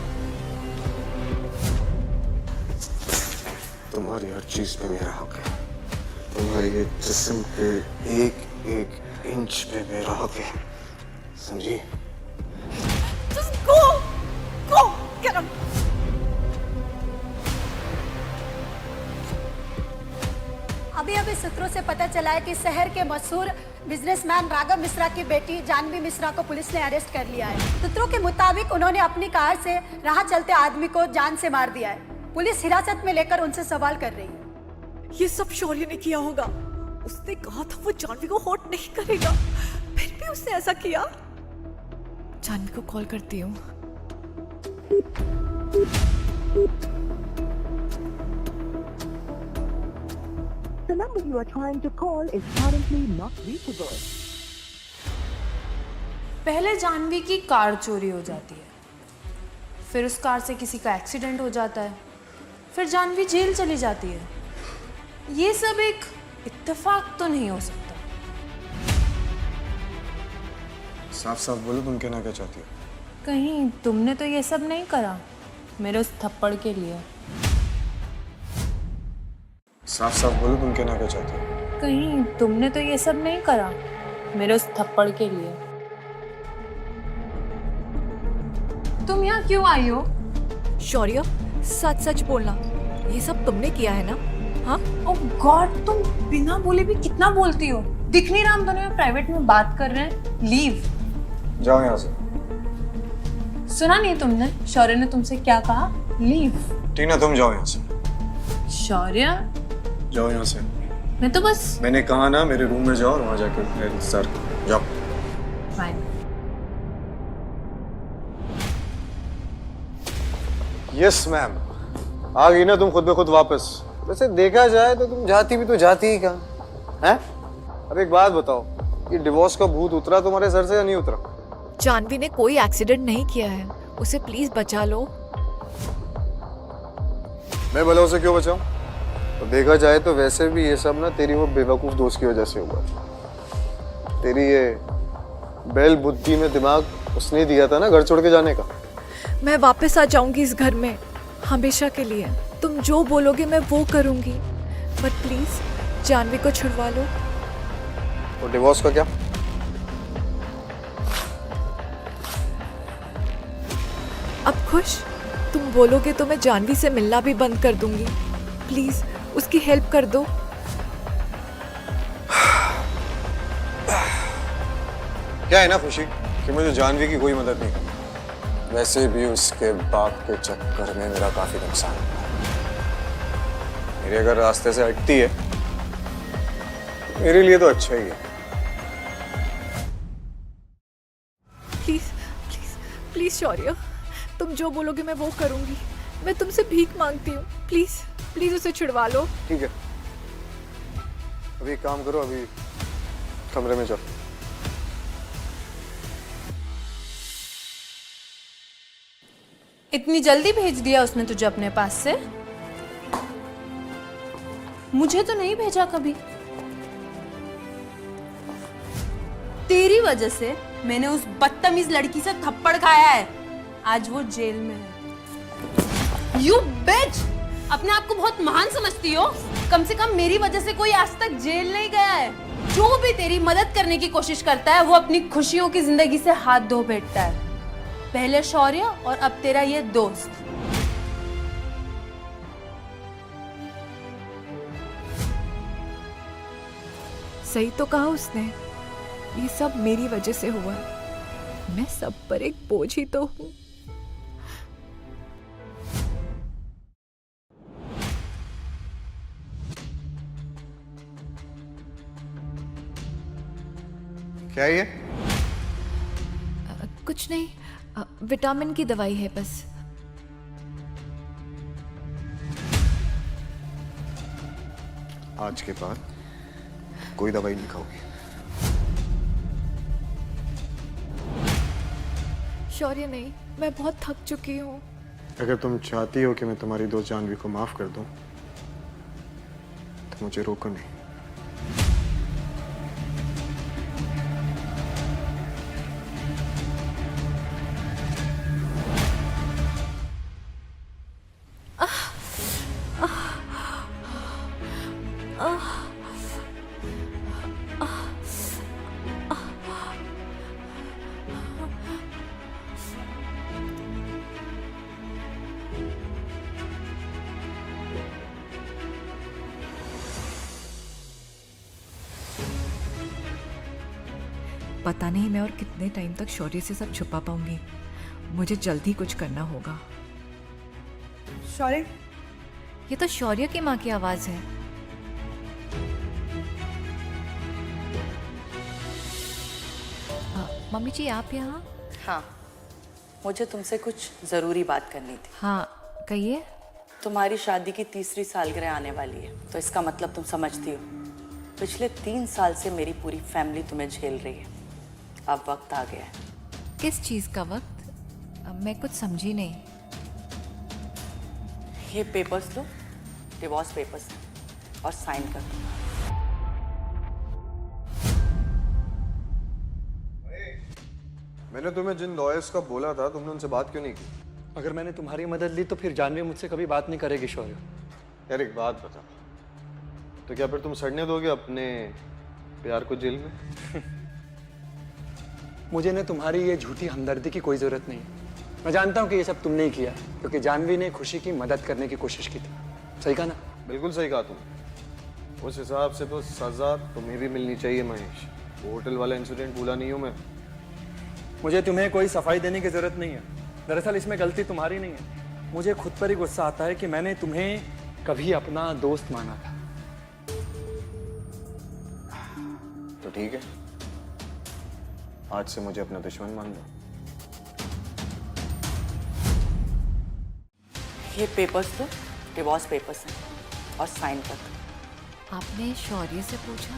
तुम्हारी हर चीज पे मेरा हक है। तुम्हारे ये जिस्म पे एक एक इंच पे मेरा हक है, समझी? Just go, go, get him. अभी सूत्रों से पता चला है कि शहर के मशहूर बिजनेसमैन राघव मिश्रा की बेटी जानवी मिश्रा को पुलिस ने अरेस्ट कर लिया है। सूत्रों के मुताबिक उन्होंने अपनी कार से राह चलते आदमी को जान से मार दिया है। पुलिस हिरासत में लेकर उनसे सवाल कर रही है। ये सब शौर्य ने किया होगा। उसने कहा था वो जानवी को हर्ट नहीं करेगा, फिर भी उसने ऐसा किया। जानवी को कॉल करती हूँ। The number you are trying to call is currently not reachable. पहले जानवी की कार चोरी हो जाती है, फिर उस कार से किसी का एक्सीडेंट हो जाता है, फिर जानवी जेल चली जाती है। ये सब एक इत्तेफाक तो नहीं हो सकता। साफ साफ बोलो, तुम कहना क्या चाहती हो? कहीं तुमने तो ये सब नहीं करा मेरे उस थप्पड़ के लिए? साफ साफ बोलो, तुम कहना क्या चाहती हो? कहीं तुमने तो ये सब नहीं करा मेरे उस थप्पड़ के लिए? तुम यहाँ क्यों आई हो? शौर्य, सच सच बोलना, ये सब तुमने किया है ना? हाँ? ओह गॉड, तुम बिना बोले भी कितना बोलती हो। दिख नहीं रहा हम दोनों प्राइवेट में बात कर रहे हैं? लीव। जाओ यहाँ से। सुना नहीं तुमने शौर्य ने तुमसे क्या कहा? लीव। टीना, तुम जाओ यहाँ से। शौर्य, जाओ यहाँ से। मैं तो बस, मैंने कहा ना मेरे रूम में जाओ और वहाँ जाके मेरे इंतजार करो। जाओ। फाइन। Yes ma'am. आ गई ना तुम खुद ब खुद वापस। वैसे देखा जाए तो तुम जाती भी तो जाती ही कहाँ हैं? अब एक बात बताओ, ये डिवोर्स का भूत उतरा तुम्हारे सर से या नहीं उतरा? जानवी ने कोई एक्सीडेंट नहीं किया है, उसे प्लीज बचा लो। मैं भला उसे क्यों बचाऊं? तो देखा जाए तो वैसे भी ये सब ना तेरी वो बेवकूफ दोस्त की वजह से हुआ। तेरी ये बैल बुद्धि में दिमाग उसने दिया था ना घर छोड़ के जाने का। मैं वापस आ जाऊंगी इस घर में हमेशा के लिए। तुम जो बोलोगे मैं वो करूंगी, बट प्लीज जानवी को छुड़वा लो। और डिवोर्स का क्या? अब खुश? तुम बोलोगे तो मैं जानवी से मिलना भी बंद कर दूंगी। प्लीज उसकी हेल्प कर दो। क्या है ना खुशी कि मुझे जानवी की कोई मदद नहीं करनी। वैसे भी उसके बाप के चक्कर में मेरा काफी नुकसान हुआ। मेरे अगर रास्ते से हटती है मेरे लिए तो अच्छा ही है। प्लीज प्लीज प्लीज शौर्य, तुम जो बोलोगे मैं वो करूंगी। मैं तुमसे भीख मांगती हूँ, प्लीज प्लीज उसे छुड़वा लो। ठीक है, अभी काम करो, अभी कमरे में जाओ। इतनी जल्दी भेज दिया उसने तुझे अपने पास से? मुझे तो नहीं भेजा कभी। तेरी वजह से मैंने उस बदतमीज लड़की से थप्पड़ खाया है। आज वो जेल में है। You bitch! अपने आप को बहुत महान समझती हो? कम से कम मेरी वजह से कोई आज तक जेल नहीं गया है। जो भी तेरी मदद करने की कोशिश करता है वो अपनी खुशियों की जिंदगी से हाथ धो बैठता है। पहले शौर्य और अब तेरा ये दोस्त। सही तो कहा उसने, ये सब मेरी वजह से हुआ है। मैं सब पर एक बोझ ही तो हूँ। क्या है ये? कुछ नहीं, विटामिन की दवाई है बस। आज के बाद कोई दवाई नहीं खाओगी। शौर्य नहीं, मैं बहुत थक चुकी हूँ। अगर तुम चाहती हो कि मैं तुम्हारी दोस्त जानवी को माफ कर दूं, तो मुझे रोको नहीं। पता नहीं मैं और कितने टाइम तक शौर्य से सब छुपा पाऊंगी। मुझे जल्दी कुछ करना होगा। शौर्य, ये तो शौर्य की माँ की आवाज है। मम्मी जी आप यहाँ? हाँ, मुझे तुमसे कुछ जरूरी बात करनी थी। हाँ कहिए। तुम्हारी शादी की 3री सालगिरह आने वाली है, तो इसका मतलब तुम समझती हो। पिछले 3 साल से मेरी पूरी फैमिली तुम्हें झेल रही है। अब वक्त आ गया है। किस चीज का वक्त? मैं कुछ समझी नहीं। ये पेपर्स लो, डिवोर्स पेपर्स, और साइन कर दो। मैंने तुम्हें जिन लॉयर्स का बोला था, तुमने उनसे बात क्यों नहीं की? अगर मैंने तुम्हारी मदद ली तो फिर जानवी मुझसे कभी बात नहीं करेगी शौर्य। यार एक बात बता, तो क्या फिर तुम सड़ने दोगे अपने प्यार को जेल में? मुझे ना तुम्हारी ये झूठी हमदर्दी की कोई जरूरत नहीं है। मैं जानता हूँ कि ये सब तुमने ही किया, क्योंकि जानवी ने खुशी की मदद करने की कोशिश की थी। सही कहा ना? बिल्कुल सही कहा तुम। उस हिसाब से तो सजा तुम्हें भी मिलनी चाहिए महेश। वो होटल वाला इंसिडेंट भूला नहीं हूँ मैं। मुझे तुम्हें कोई सफाई देने की जरूरत नहीं है। दरअसल इसमें गलती तुम्हारी नहीं है। मुझे खुद पर ही गुस्सा आता है कि मैंने तुम्हें कभी अपना दोस्त माना था। तो ठीक है, आज से मुझे अपना दुश्मन मान लो। ये पेपर्स लो, डिवोर्स पेपर्स हैं, और साइन कर दो। आपने शौर्य से पूछा?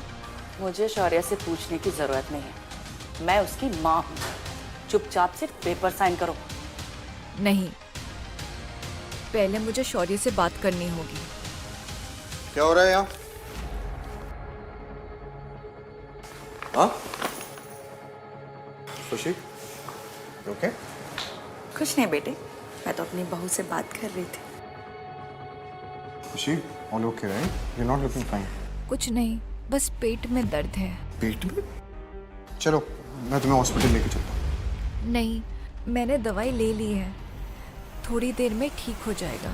मुझे शौर्य से पूछने की जरूरत नहीं है। मैं उसकी माँ हूँ। चुपचाप से पेपर साइन करो। नहीं, पहले मुझे शौर्य से बात करनी होगी। क्या हो रहा है यहाँ? हाँ? खुशी? ओके? कुछ नहीं बेटे, मैं तो अपनी बहू से बात कर रही थी। खुशी, all okay right? You not looking fine. कुछ नहीं, बस पेट में दर्द है। पेट में? चलो मैं तुम्हें हॉस्पिटल लेके चलता हूँ। नहीं, मैंने दवाई ले ली है, थोड़ी देर में ठीक हो जाएगा।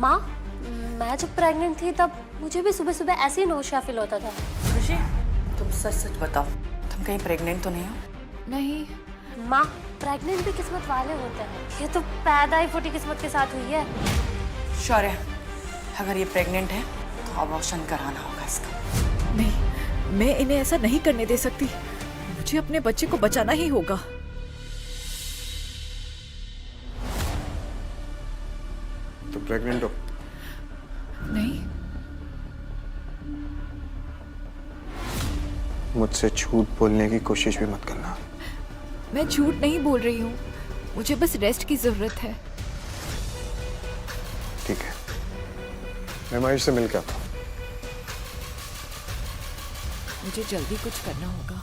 माँ, मैं जब प्रेग्नेंट थी तब मुझे भी सुबह सुबह ऐसे ही नौशिया फील होता था। खुशी, तुम सच सच बताओ, तुम कहीं प्रेग्नेंट तो नहीं हो? नहीं माँ, प्रेग्नेंट भी किस्मत वाले होते हैं। ये तो पैदा ही फूटी किस्मत के साथ हुई है। शौर्य, अगर ये प्रेग्नेंट है तो अबॉर्शन कराना होगा इसका। नहीं, मैं इन्हें ऐसा नहीं करने दे सकती। मुझे अपने बच्चे को बचाना ही होगा। तुम प्रेग्नेंट हो? नहीं, मुझसे झूठ बोलने की कोशिश भी मत करना। मैं झूठ नहीं बोल रही हूँ, मुझे बस रेस्ट की जरूरत है। ठीक है, मैं महेश से मिल के आता हूँ। मुझे जल्दी कुछ करना होगा।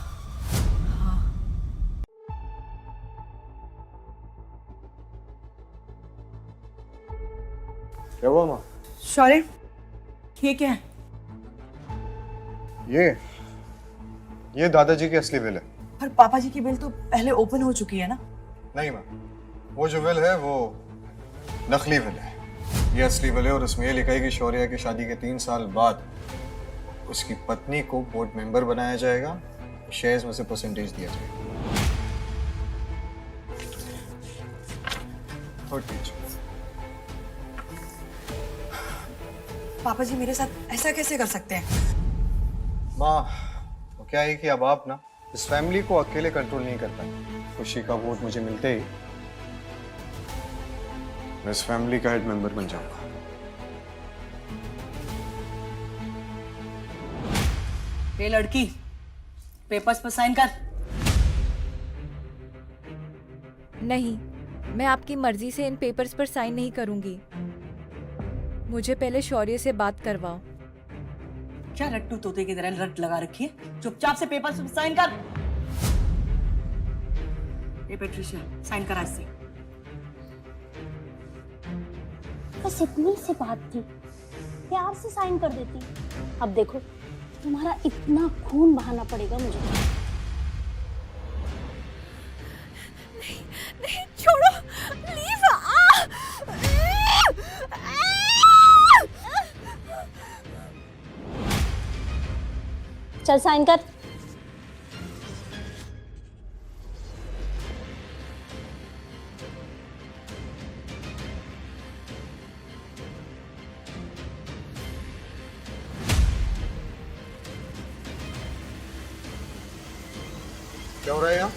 क्या हुआ माँ? शौर्य, ये क्या है? ये दादाजी की असली विल है। पर पापा जी की बिल तो पहले ओपन हो चुकी है ना? नहीं माँ, वो जो विल है वो नकली विल है। ये असली विल है और उसमें ये लिखा है कि शौर्य की शादी के 3 साल बाद उसकी पत्नी को बोर्ड मेंबर बनाया जाएगा, शेयर्स में से परसेंटेज दिया जाएगा। और टीचर, पापा जी मेरे साथ ऐसा कैसे कर सकते हैं? माँ, वो क्या है कि अब आप ना इस फैमिली को अकेले कंट्रोल नहीं कर पाए। खुशी का वोट मुझे मिलते ही मैं इस फैमिली का हेड मेंबर बन जाऊंगा। ये लड़की, पेपर्स पर साइन कर। नहीं, मैं आपकी मर्जी से इन पेपर्स पर साइन नहीं करूंगी। मुझे पहले शौर्य से बात करवाओ। क्या रट्टू तोते की तरह रट लगा रखी है? चुपचाप से पेपर्स पर साइन कर। ये पेट्रिशिया, साइन करा इससे। बस इतनी सी बात थी, प्यार से साइन कर देती। अब देखो, तुम्हारा इतना खून बहाना पड़ेगा मुझे। नहीं, नहीं, छोड़ो, लीव। चल साइन कर। क्या हो रहा है यहाँ?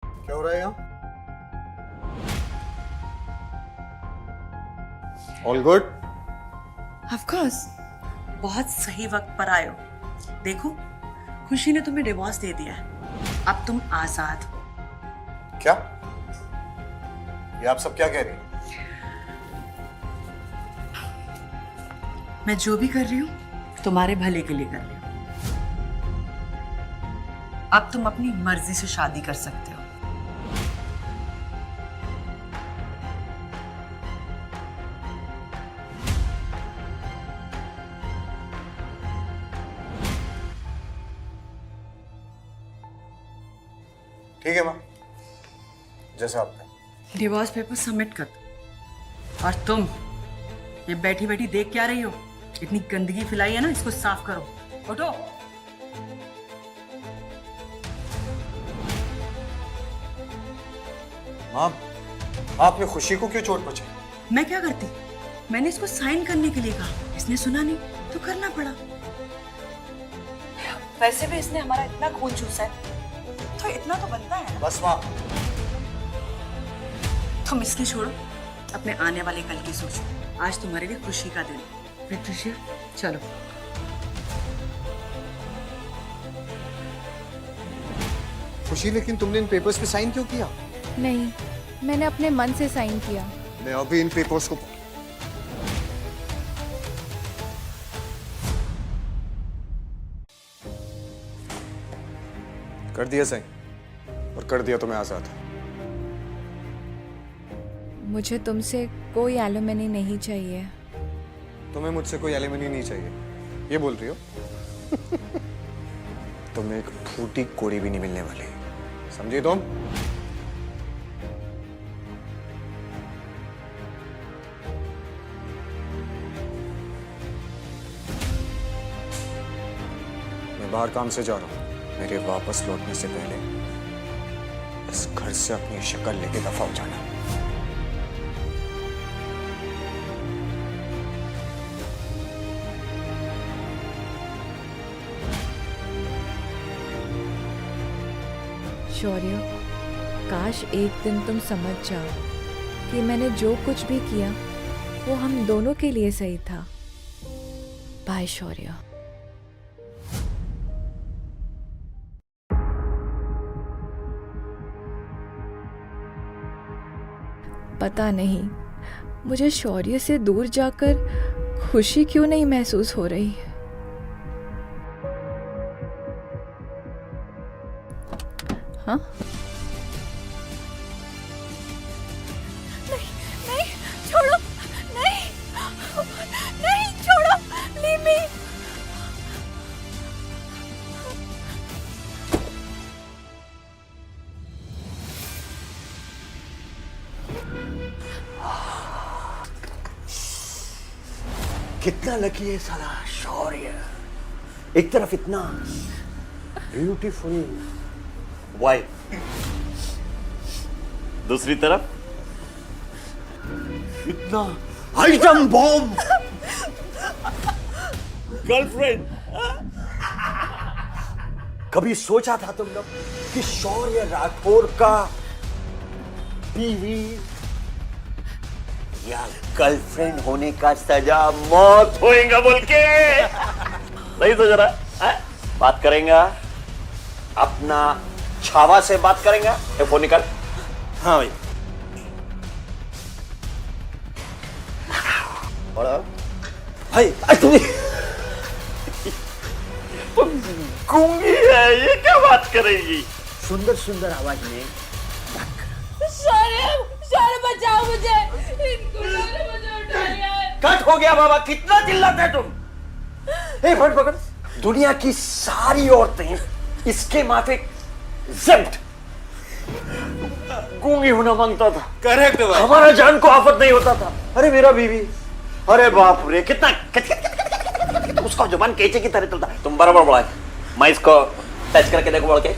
क्या हो रहा है यहाँ? All good? ऑफ कोर्स, बहुत सही वक्त पर आए हो। देखो, खुशी ने तुम्हें डिवोर्स दे दिया है। अब तुम आजाद हो। क्या? ये आप सब क्या कह रही हैं? मैं जो भी कर रही हूँ तुम्हारे भले के लिए कर रही हूँ। अब तुम अपनी मर्जी से शादी कर सकते हो। ठीक है माँ, जैसा आप कहें। डिवोर्स पेपर सबमिट कर दो। और तुम ये बैठी बैठी देख क्या रही हो? इतनी गंदगी फैलाई है ना, इसको साफ करो। उठो। माँ, आपने खुशी को क्यों चोट पहुंचाई? मैं क्या करती? मैंने इसको साइन करने के लिए कहा, इसने सुना नहीं तो करना पड़ा। वैसे भी इसने हमारा इतना खून चूसा है तो इतना तो बनता है। बस माँ, तुम इसकी छोड़ो, अपने आने वाले कल की सोचो। आज तुम्हारे लिए खुशी का दिन है। पेट्रिशिया, चलो। खुशी, लेकिन तुमने इन पेपर्स पे साइन क्यों किया? नहीं, मैंने अपने मन से साइन किया। मैं अभी इन पेपर्स को कर दिया साइन, और कर दिया तो मैं आजाद। मुझे तुमसे कोई एलुमनी नहीं चाहिए। तुम्हें मुझसे कोई एलिमनी नहीं चाहिए, ये बोल रही हो? तुम्हें एक फूटी कोड़ी भी नहीं मिलने वाली, समझी तुम? मैं बाहर काम से जा रहा हूं। मेरे वापस लौटने से पहले इस घर से अपनी शक्ल लेके दफा हो जाना। शौर्य, काश एक दिन तुम समझ जाओ कि मैंने जो कुछ भी किया वो हम दोनों के लिए सही था। बाय शौर्य। पता नहीं मुझे शौर्य से दूर जाकर खुशी क्यों नहीं महसूस हो रही? हाँ? नहीं, छोड़ो, नहीं, नहीं, छोड़ो, leave me. कितना लकी है साला शौर्य। एक तरफ इतना ब्यूटीफुल वाइफ, दूसरी तरफ इतना आइटम बॉम्ब गर्लफ्रेंड। कभी सोचा था तुम लोग कि शौर्य राठौर का बीवी या गर्लफ्रेंड होने का सजा मौत होएगा बोल के? नहीं सोच रहा? बात करेंगे अपना छावा से, बात करेंगे। फोन निकाल। हाँ भाई, भाई तुम गूंगी है, ये क्या बात करेगी? सुंदर सुंदर आवाज में शौर्य, शौर्य बचाओ मुझे, इन गुंडों ने मुझे उठा लिया है। कट हो गया बाबा, कितना चिल्लाते हैं तुम? ए फट पकड़। दुनिया की सारी औरतें इसके माथे ज़ब्त गूंगी होना मांगता था। करेक्ट भाई, हमारा जान को आफत नहीं होता था। अरे मेरा बीवी, अरे बाप रे, कितना उसका जुबान कैचे की तरह चलता। तुम बराबर बोला है, मैं इसको टच करके देखो बोल के।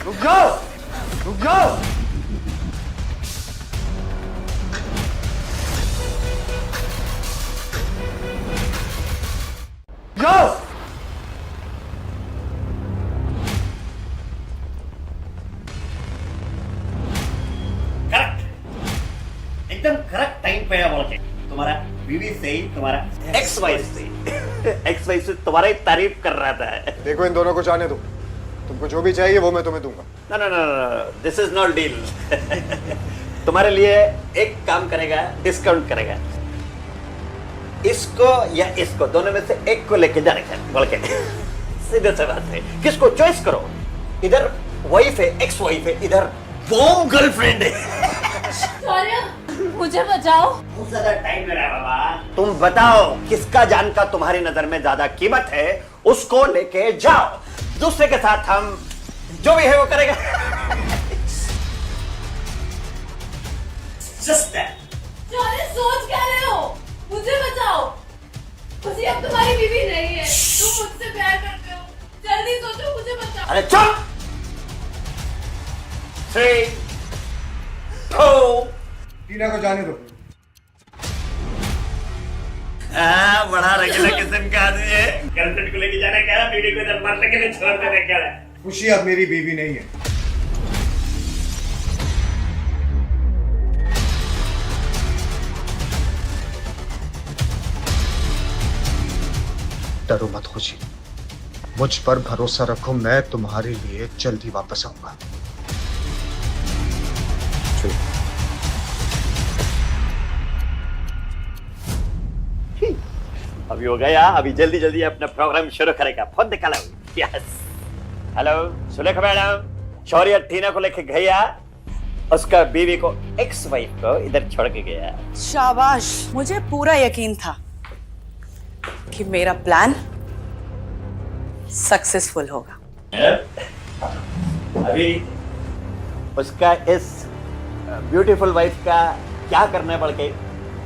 रुक जाओ, रुक जाओ। जाओ। करेक्ट, एकदम करेक्ट टाइम पे है बोल के। तुम्हारा बीवी से ही, तुम्हारा एक्स वाइफ से तुम्हारी तारीफ कर रहा था। देखो इन दोनों को जाने दो, तुमको जो भी चाहिए वो मैं तुम्हें दूंगा। No, this is not deal. तुम्हारे लिए एक काम करेगा, डिस्काउंट करेगा। इसको या इसको, दोनों में से एक को लेके जाने का बोल के। सीधे से बात है, किसको चॉइस करो? इधर वाइफ है, एक्स वाइफ है, इधर बॉम्ब गर्लफ्रेंड है। शौर्य, मुझे बचाओ। बहुत ज्यादा टाइम लगा बाबा। तुम बताओ किसका जान का तुम्हारी नजर में ज्यादा कीमत है, उसको लेके जाओ। दूसरे के साथ हम जो भी है वो करेगा। Just that. शौर्य, सोच क्या रहे हो? मुझे बचाओ। खुशी अब तुम्हारी बीवी नहीं है, तुम मुझसे प्यार करते हो। जल्दी सोचो, मुझे बचाओ। अरे चुप। 3, 2। टीना को जाने दो। बड़ा रेगुलर किस्म का आदमी है। गर्लफ्रेंड को लेके जाना क्या, बीवी को इधर मरने के लिए छोड़ देने क्या है? खुशी अब मेरी बीवी नहीं है। डरो मत खुशी, मुझ पर भरोसा रखो, मैं तुम्हारे लिए जल्दी वापस आऊंगा। अभी हो गया, अभी जल्दी जल्दी अपना प्रोग्राम शुरू करेगा। फोन निकाला। यस, हेलो सुलेखा मैडम, शौर्य टीना को लेके गया, उसका बीवी को, एक्स वाइफ को इधर छोड़ के गया। शाबाश, मुझे पूरा यकीन था कि मेरा प्लान सक्सेसफुल होगा। अभी उसका इस ब्यूटीफुल वाइफ का क्या करना है बोल के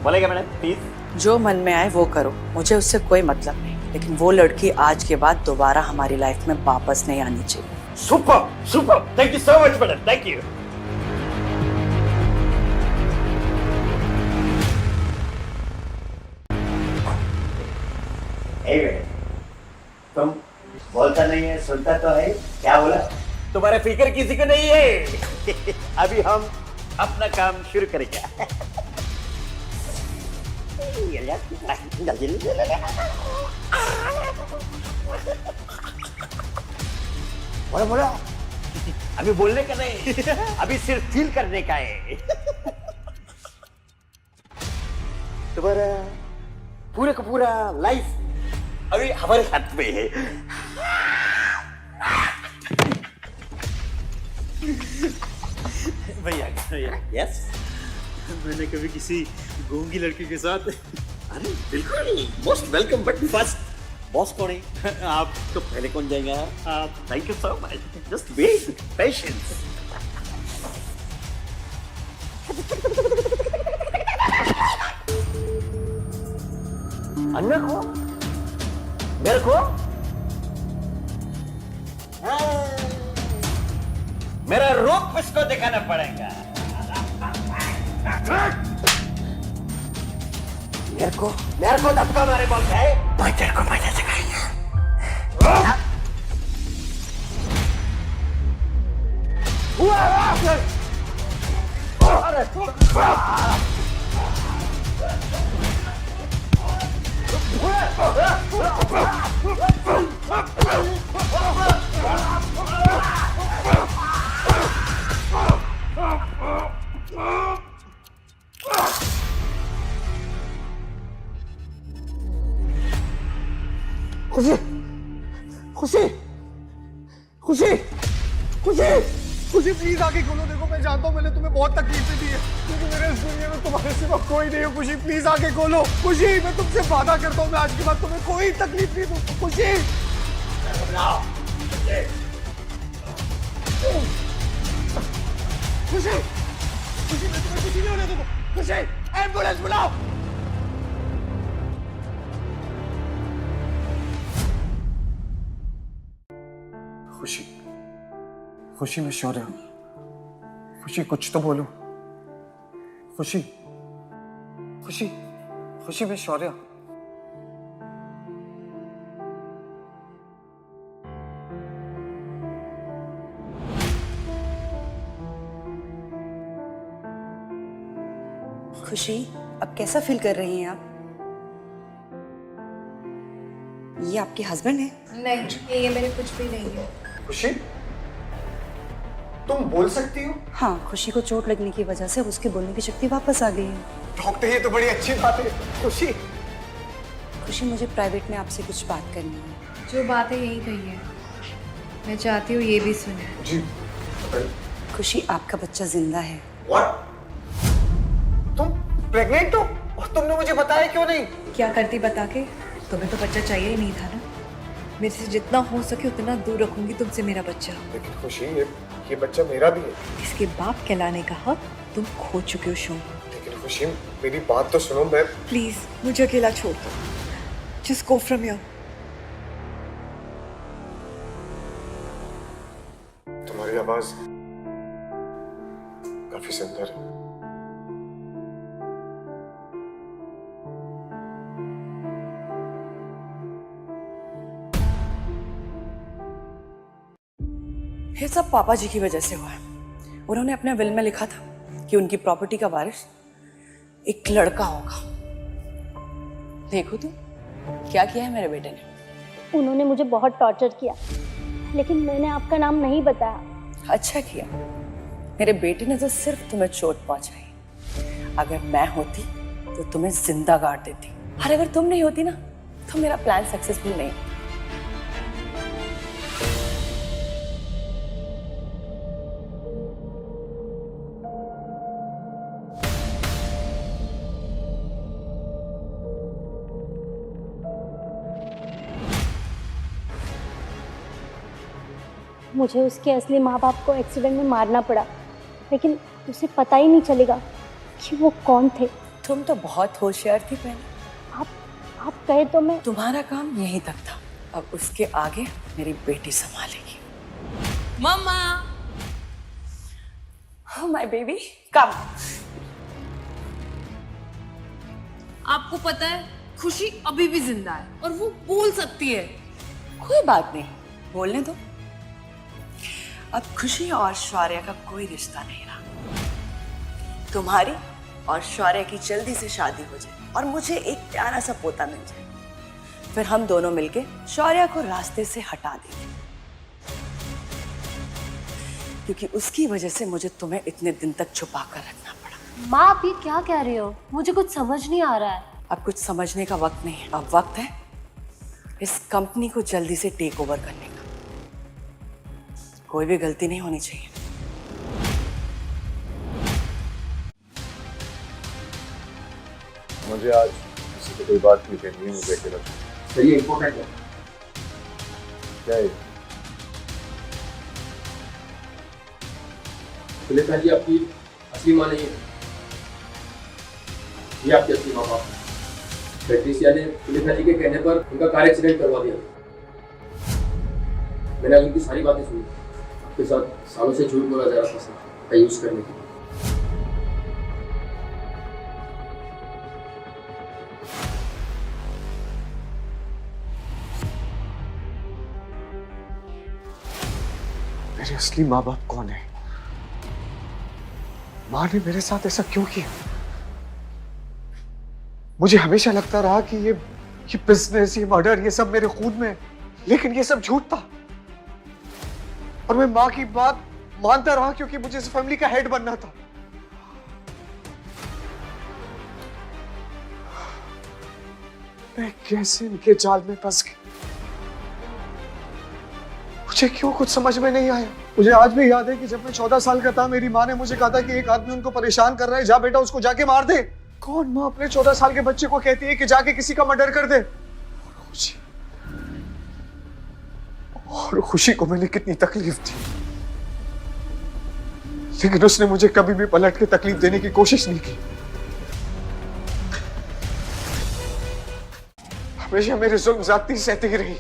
बोलेगा मैडम प्लीज? जो मन में आए वो करो, मुझे उससे कोई मतलब नहीं, लेकिन वो लड़की आज के बाद दोबारा हमारी लाइफ में वापस नहीं आनी चाहिए। Super super, thank you so much madam, thank you. तुम बोलता नहीं है, सुनता तो है। क्या बोला? तुम्हारा फिक्र किसी को नहीं है। अभी हम अपना काम शुरू करेंगे। बोला बोला अभी बोलने का नहीं, अभी सिर्फ फील करने का है। तुम्हारा पूरा का पूरा लाइफ अभी हमारे हाथ में है। भैया यस, मैंने कभी किसी गूंगी लड़की के साथ अरे बिल्कुल most welcome, but first boss कौन है? आप तो पहले कौन जाएगा? आप। Thank you so much, just wait, patience. Anna को, मेरे को, मेरा रूप किसको दिखाना पड़ेगा? मेरे को धक्का मारे बोलता है, मैं तेरे को मजा सिखाएंगे। खुशी, खुशी, खुशी, खुशी, खुशी प्लीज आके खोलो। देखो मैं जानता हूँ मैंने तुम्हें बहुत तकलीफें दी है, क्योंकि मेरे इस दुनिया में तुम्हारे सिवा कोई नहीं है। खुशी प्लीज आके खोलो। खुशी मैं तुमसे वादा करता हूँ मैं आज के बाद तुम्हें कोई तकलीफ नहीं दूँ। खुशी, खुशी, खुशी मैं तुम्हें कुछ नहीं होने दूंगा। खुशी, एम्बुलेंस बुलाओ। खुशी, खुशी मैं शौर्य हूं। खुशी कुछ तो बोलो। खुशी, खुशी, खुशी मैं शौर्य हूं। खुशी, अब कैसा फील कर रही हैं आप? ये आपके हस्बैंड है? नहीं, ये मेरे कुछ भी नहीं है। खुशी, तुम बोल सकती हो? हाँ, खुशी को चोट लगने की वजह से उसके बोलने की शक्ति वापस आ गई है। डॉक्टर, ये तो बड़ी अच्छी बात है। खुशी, खुशी मुझे प्राइवेट में आपसे कुछ बात करनी है। जो बात है यही कही है, मैं चाहती हूँ ये भी सुने। जी। खुशी, आपका बच्चा जिंदा है। What? तुम प्रेग्नेंट हो और तुमने मुझे बताया क्यों नहीं? क्या करती बता के? तुम्हें तो बच्चा चाहिए ही नहीं था ना। मेरे से जितना हो सके उतना दूर रखूंगी तुमसे मेरा बच्चा। लेकिन खुशी, ये बच्चा मेरा भी है। इसके बाप कहलाने का हक तुम खो चुके हो शो। लेकिन खुशी, मेरी बात तो सुनो। मैं प्लीज मुझे अकेला छोड़ दो। Just go from here. तुम्हारी आवाज काफी सुंदर है। ये सब पापा जी की वजह से हुआ है। उन्होंने अपने विल में लिखा था कि उनकी प्रॉपर्टी का वारिस एक लड़का होगा। देखो तुम क्या किया है मेरे बेटे ने। उन्होंने मुझे बहुत टॉर्चर किया, लेकिन मैंने आपका नाम नहीं बताया। अच्छा किया, मेरे बेटे ने तो सिर्फ तुम्हें चोट पहुंचाई। अगर मैं होती तो तुम्हें जिंदा गाड़ देती, और अगर तुम नहीं होती ना तो मेरा प्लान सक्सेसफुल नहीं। मुझे उसके असली माँ बाप को एक्सीडेंट में मारना पड़ा, लेकिन उसे पता ही नहीं चलेगा कि वो कौन थे। तुम तो बहुत होशियार थी पहले। आप कहे तो मैं। तुम्हारा काम यहीं तक था, अब उसके आगे मेरी बेटी संभालेगी। मम्मा, Oh my baby, come. आपको पता है खुशी अभी भी जिंदा है और वो बोल सकती है। कोई बात नहीं, बोलने दो। अब खुशी और शौर्य का कोई रिश्ता नहीं रहा। तुम्हारी और शौर्य की जल्दी से शादी हो जाए और मुझे एक प्यारा सा पोता मिल जाए, फिर हम दोनों मिलके शौर्य को रास्ते से हटा देंगे। क्योंकि उसकी वजह से मुझे तुम्हें इतने दिन तक छुपा कर रखना पड़ा। माँ आप ये क्या कह रही हो? मुझे कुछ समझ नहीं आ रहा है। अब कुछ समझने का वक्त नहीं है, अब वक्त है इस कंपनी को जल्दी से टेक ओवर करने का। कोई भी गलती नहीं होनी चाहिए। मुझे आज किसी को कोई बात नहीं कहनी है, मुझे अकेला चाहिए। ये इम्पोर्टेंट है। क्या है? सुलेखा जी आपकी असली माँ नहीं है, ये आपकी असली माँ बाप है। पैट्रिसिया ने सुलेखा जी के कहने पर उनका कार एक्सीडेंट करवा दिया। मैंने उनकी सारी बातें सुनी। आपके साथ सालों से झूठ बोला जा रहा था यूज करने के लिए। मेरे असली माँ बाप कौन है? माँ ने मेरे साथ ऐसा क्यों किया? मुझे हमेशा लगता रहा कि ये बिजनेस, ये मर्डर, ये सब मेरे खून में है, लेकिन ये सब झूठ था। और मैं माँ की बात मानता रहा क्योंकि मुझे इस फैमिली का हेड बनना था। मैं कैसे इनके जाल में फंस गया? मुझे क्यों कुछ समझ में नहीं आया। मुझे आज भी याद है कि जब मैं 14 साल का था, मेरी माँ ने मुझे कहा था कि एक आदमी उनको परेशान कर रहा है, जा बेटा उसको जाके मार दे। कौन माँ अपने 14 साल के बच्चे को कहती है कि जाके किसी का मर्डर कर दे? और खुशी को मैंने कितनी तकलीफ दी, लेकिन उसने मुझे कभी भी पलट के तकलीफ देने की कोशिश नहीं की। हमेशा मेरे जुल्म ज्यादती सहती रही,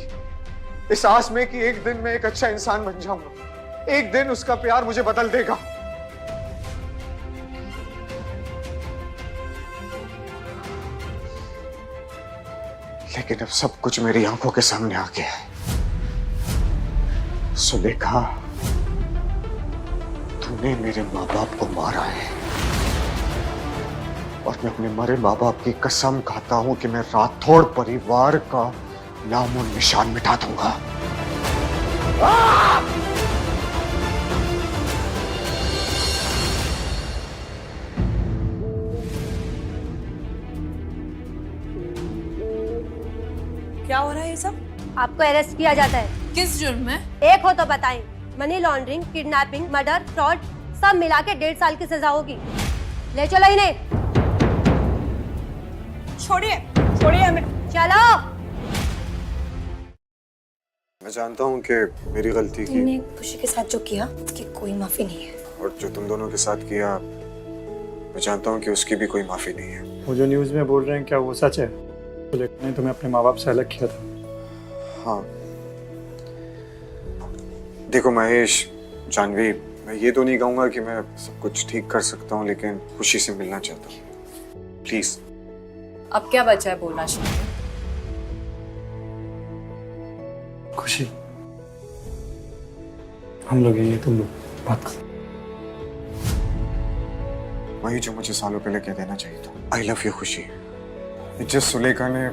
इस आस में कि एक दिन मैं एक अच्छा इंसान बन जाऊंगा, एक दिन उसका प्यार मुझे बदल देगा। लेकिन अब सब कुछ मेरी आंखों के सामने आ गया है। सुलेखा, तूने मेरे माँ बाप को मारा है और मैं अपने मरे माँ बाप की कसम खाता हूं कि मैं राठौड़ परिवार का नाम और निशान मिटा दूंगा। क्या हो रहा है ये सब? आपको अरेस्ट किया जाता है। किस जुर्म में? एक हो तो बताएं। Money laundering, kidnapping, murder, fraud सब मिला के 1.5 साल की सजा होगी। ले चलो इन्हें। छोड़िए, छोड़िए हमें। चलो। मैं जानता हूँ कि मेरी गलती की, तुमने खुशी के साथ जो किया उसकी कोई माफी नहीं है। और जो तुम दोनों के साथ किया, मैं जानता हूँ कि उसकी भी कोई माफी नहीं है। वो जो न्यूज़ में बोल रहे हैं क्या वो सच है? सुलेखा ने तुम्हें अपने माँ बाप से अलग किया था? हाँ, देखो महेश, जानवी, मैं ये तो नहीं कहूंगा कि मैं सब कुछ ठीक कर सकता हूँ, लेकिन खुशी से मिलना चाहता हूँ, प्लीज। अब क्या बचा है बोलना चाहिए? खुशी, हम लोग ये तुम लोग बात करो। वही जो मुझे सालों पहले कह देना चाहिए था। आई लव यू खुशी। जिस सुलेखा ने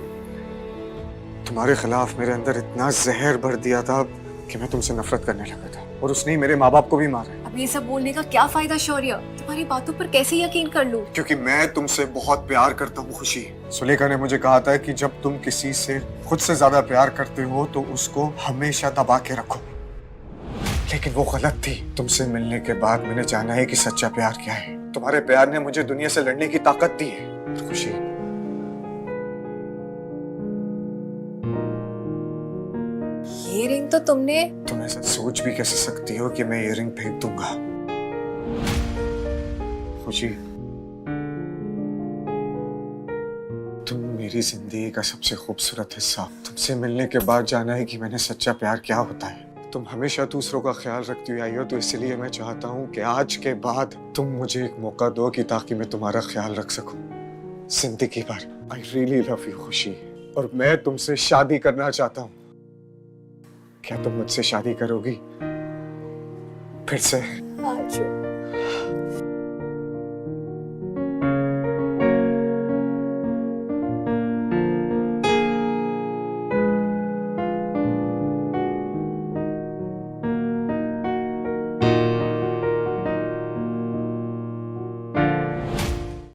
तुम्हारे खिलाफ मेरे अंदर इतना जहर भर दिया था कि मैं तुमसे नफरत करने लगा था, और उसने ही मेरे माँ बाप को भी मारा। अब ये सब बोलने का क्या फायदा शौर्य? तुम्हारी बातों पर कैसे यकीन कर लूं? क्योंकि मैं तुमसे बहुत प्यार करता हूँ खुशी। सुलेखा ने मुझे कहा था कि जब तुम किसी से खुद से ज्यादा प्यार करते हो तो उसको हमेशा दबा के रखो, लेकिन वो गलत थी। तुमसे मिलने के बाद मैंने जाना है कि सच्चा प्यार क्या है। तुम्हारे प्यार ने मुझे दुनिया से लड़ने की ताकत दी है खुशी। ये रिंग तो तुमने तुम ऐसा सोच भी कैसे सकती हो कि मैं ये रिंग फेंक दूंगा? खुशी, तुम मेरी जिंदगी का सबसे खूबसूरत हिस्सा। तुमसे मिलने के बाद जाना है कि मैंने सच्चा प्यार क्या होता है। तुम हमेशा दूसरों का ख्याल रखती हुई आई हो, तो इसलिए मैं चाहता हूँ कि आज के बाद तुम मुझे एक मौका दो कि ताकि मैं तुम्हारा ख्याल रख सकूं जिंदगी भर। आई रियली लव यू खुशी, और मैं तुमसे शादी करना चाहता हूँ। क्या तुम मुझसे शादी करोगी फिर से? आज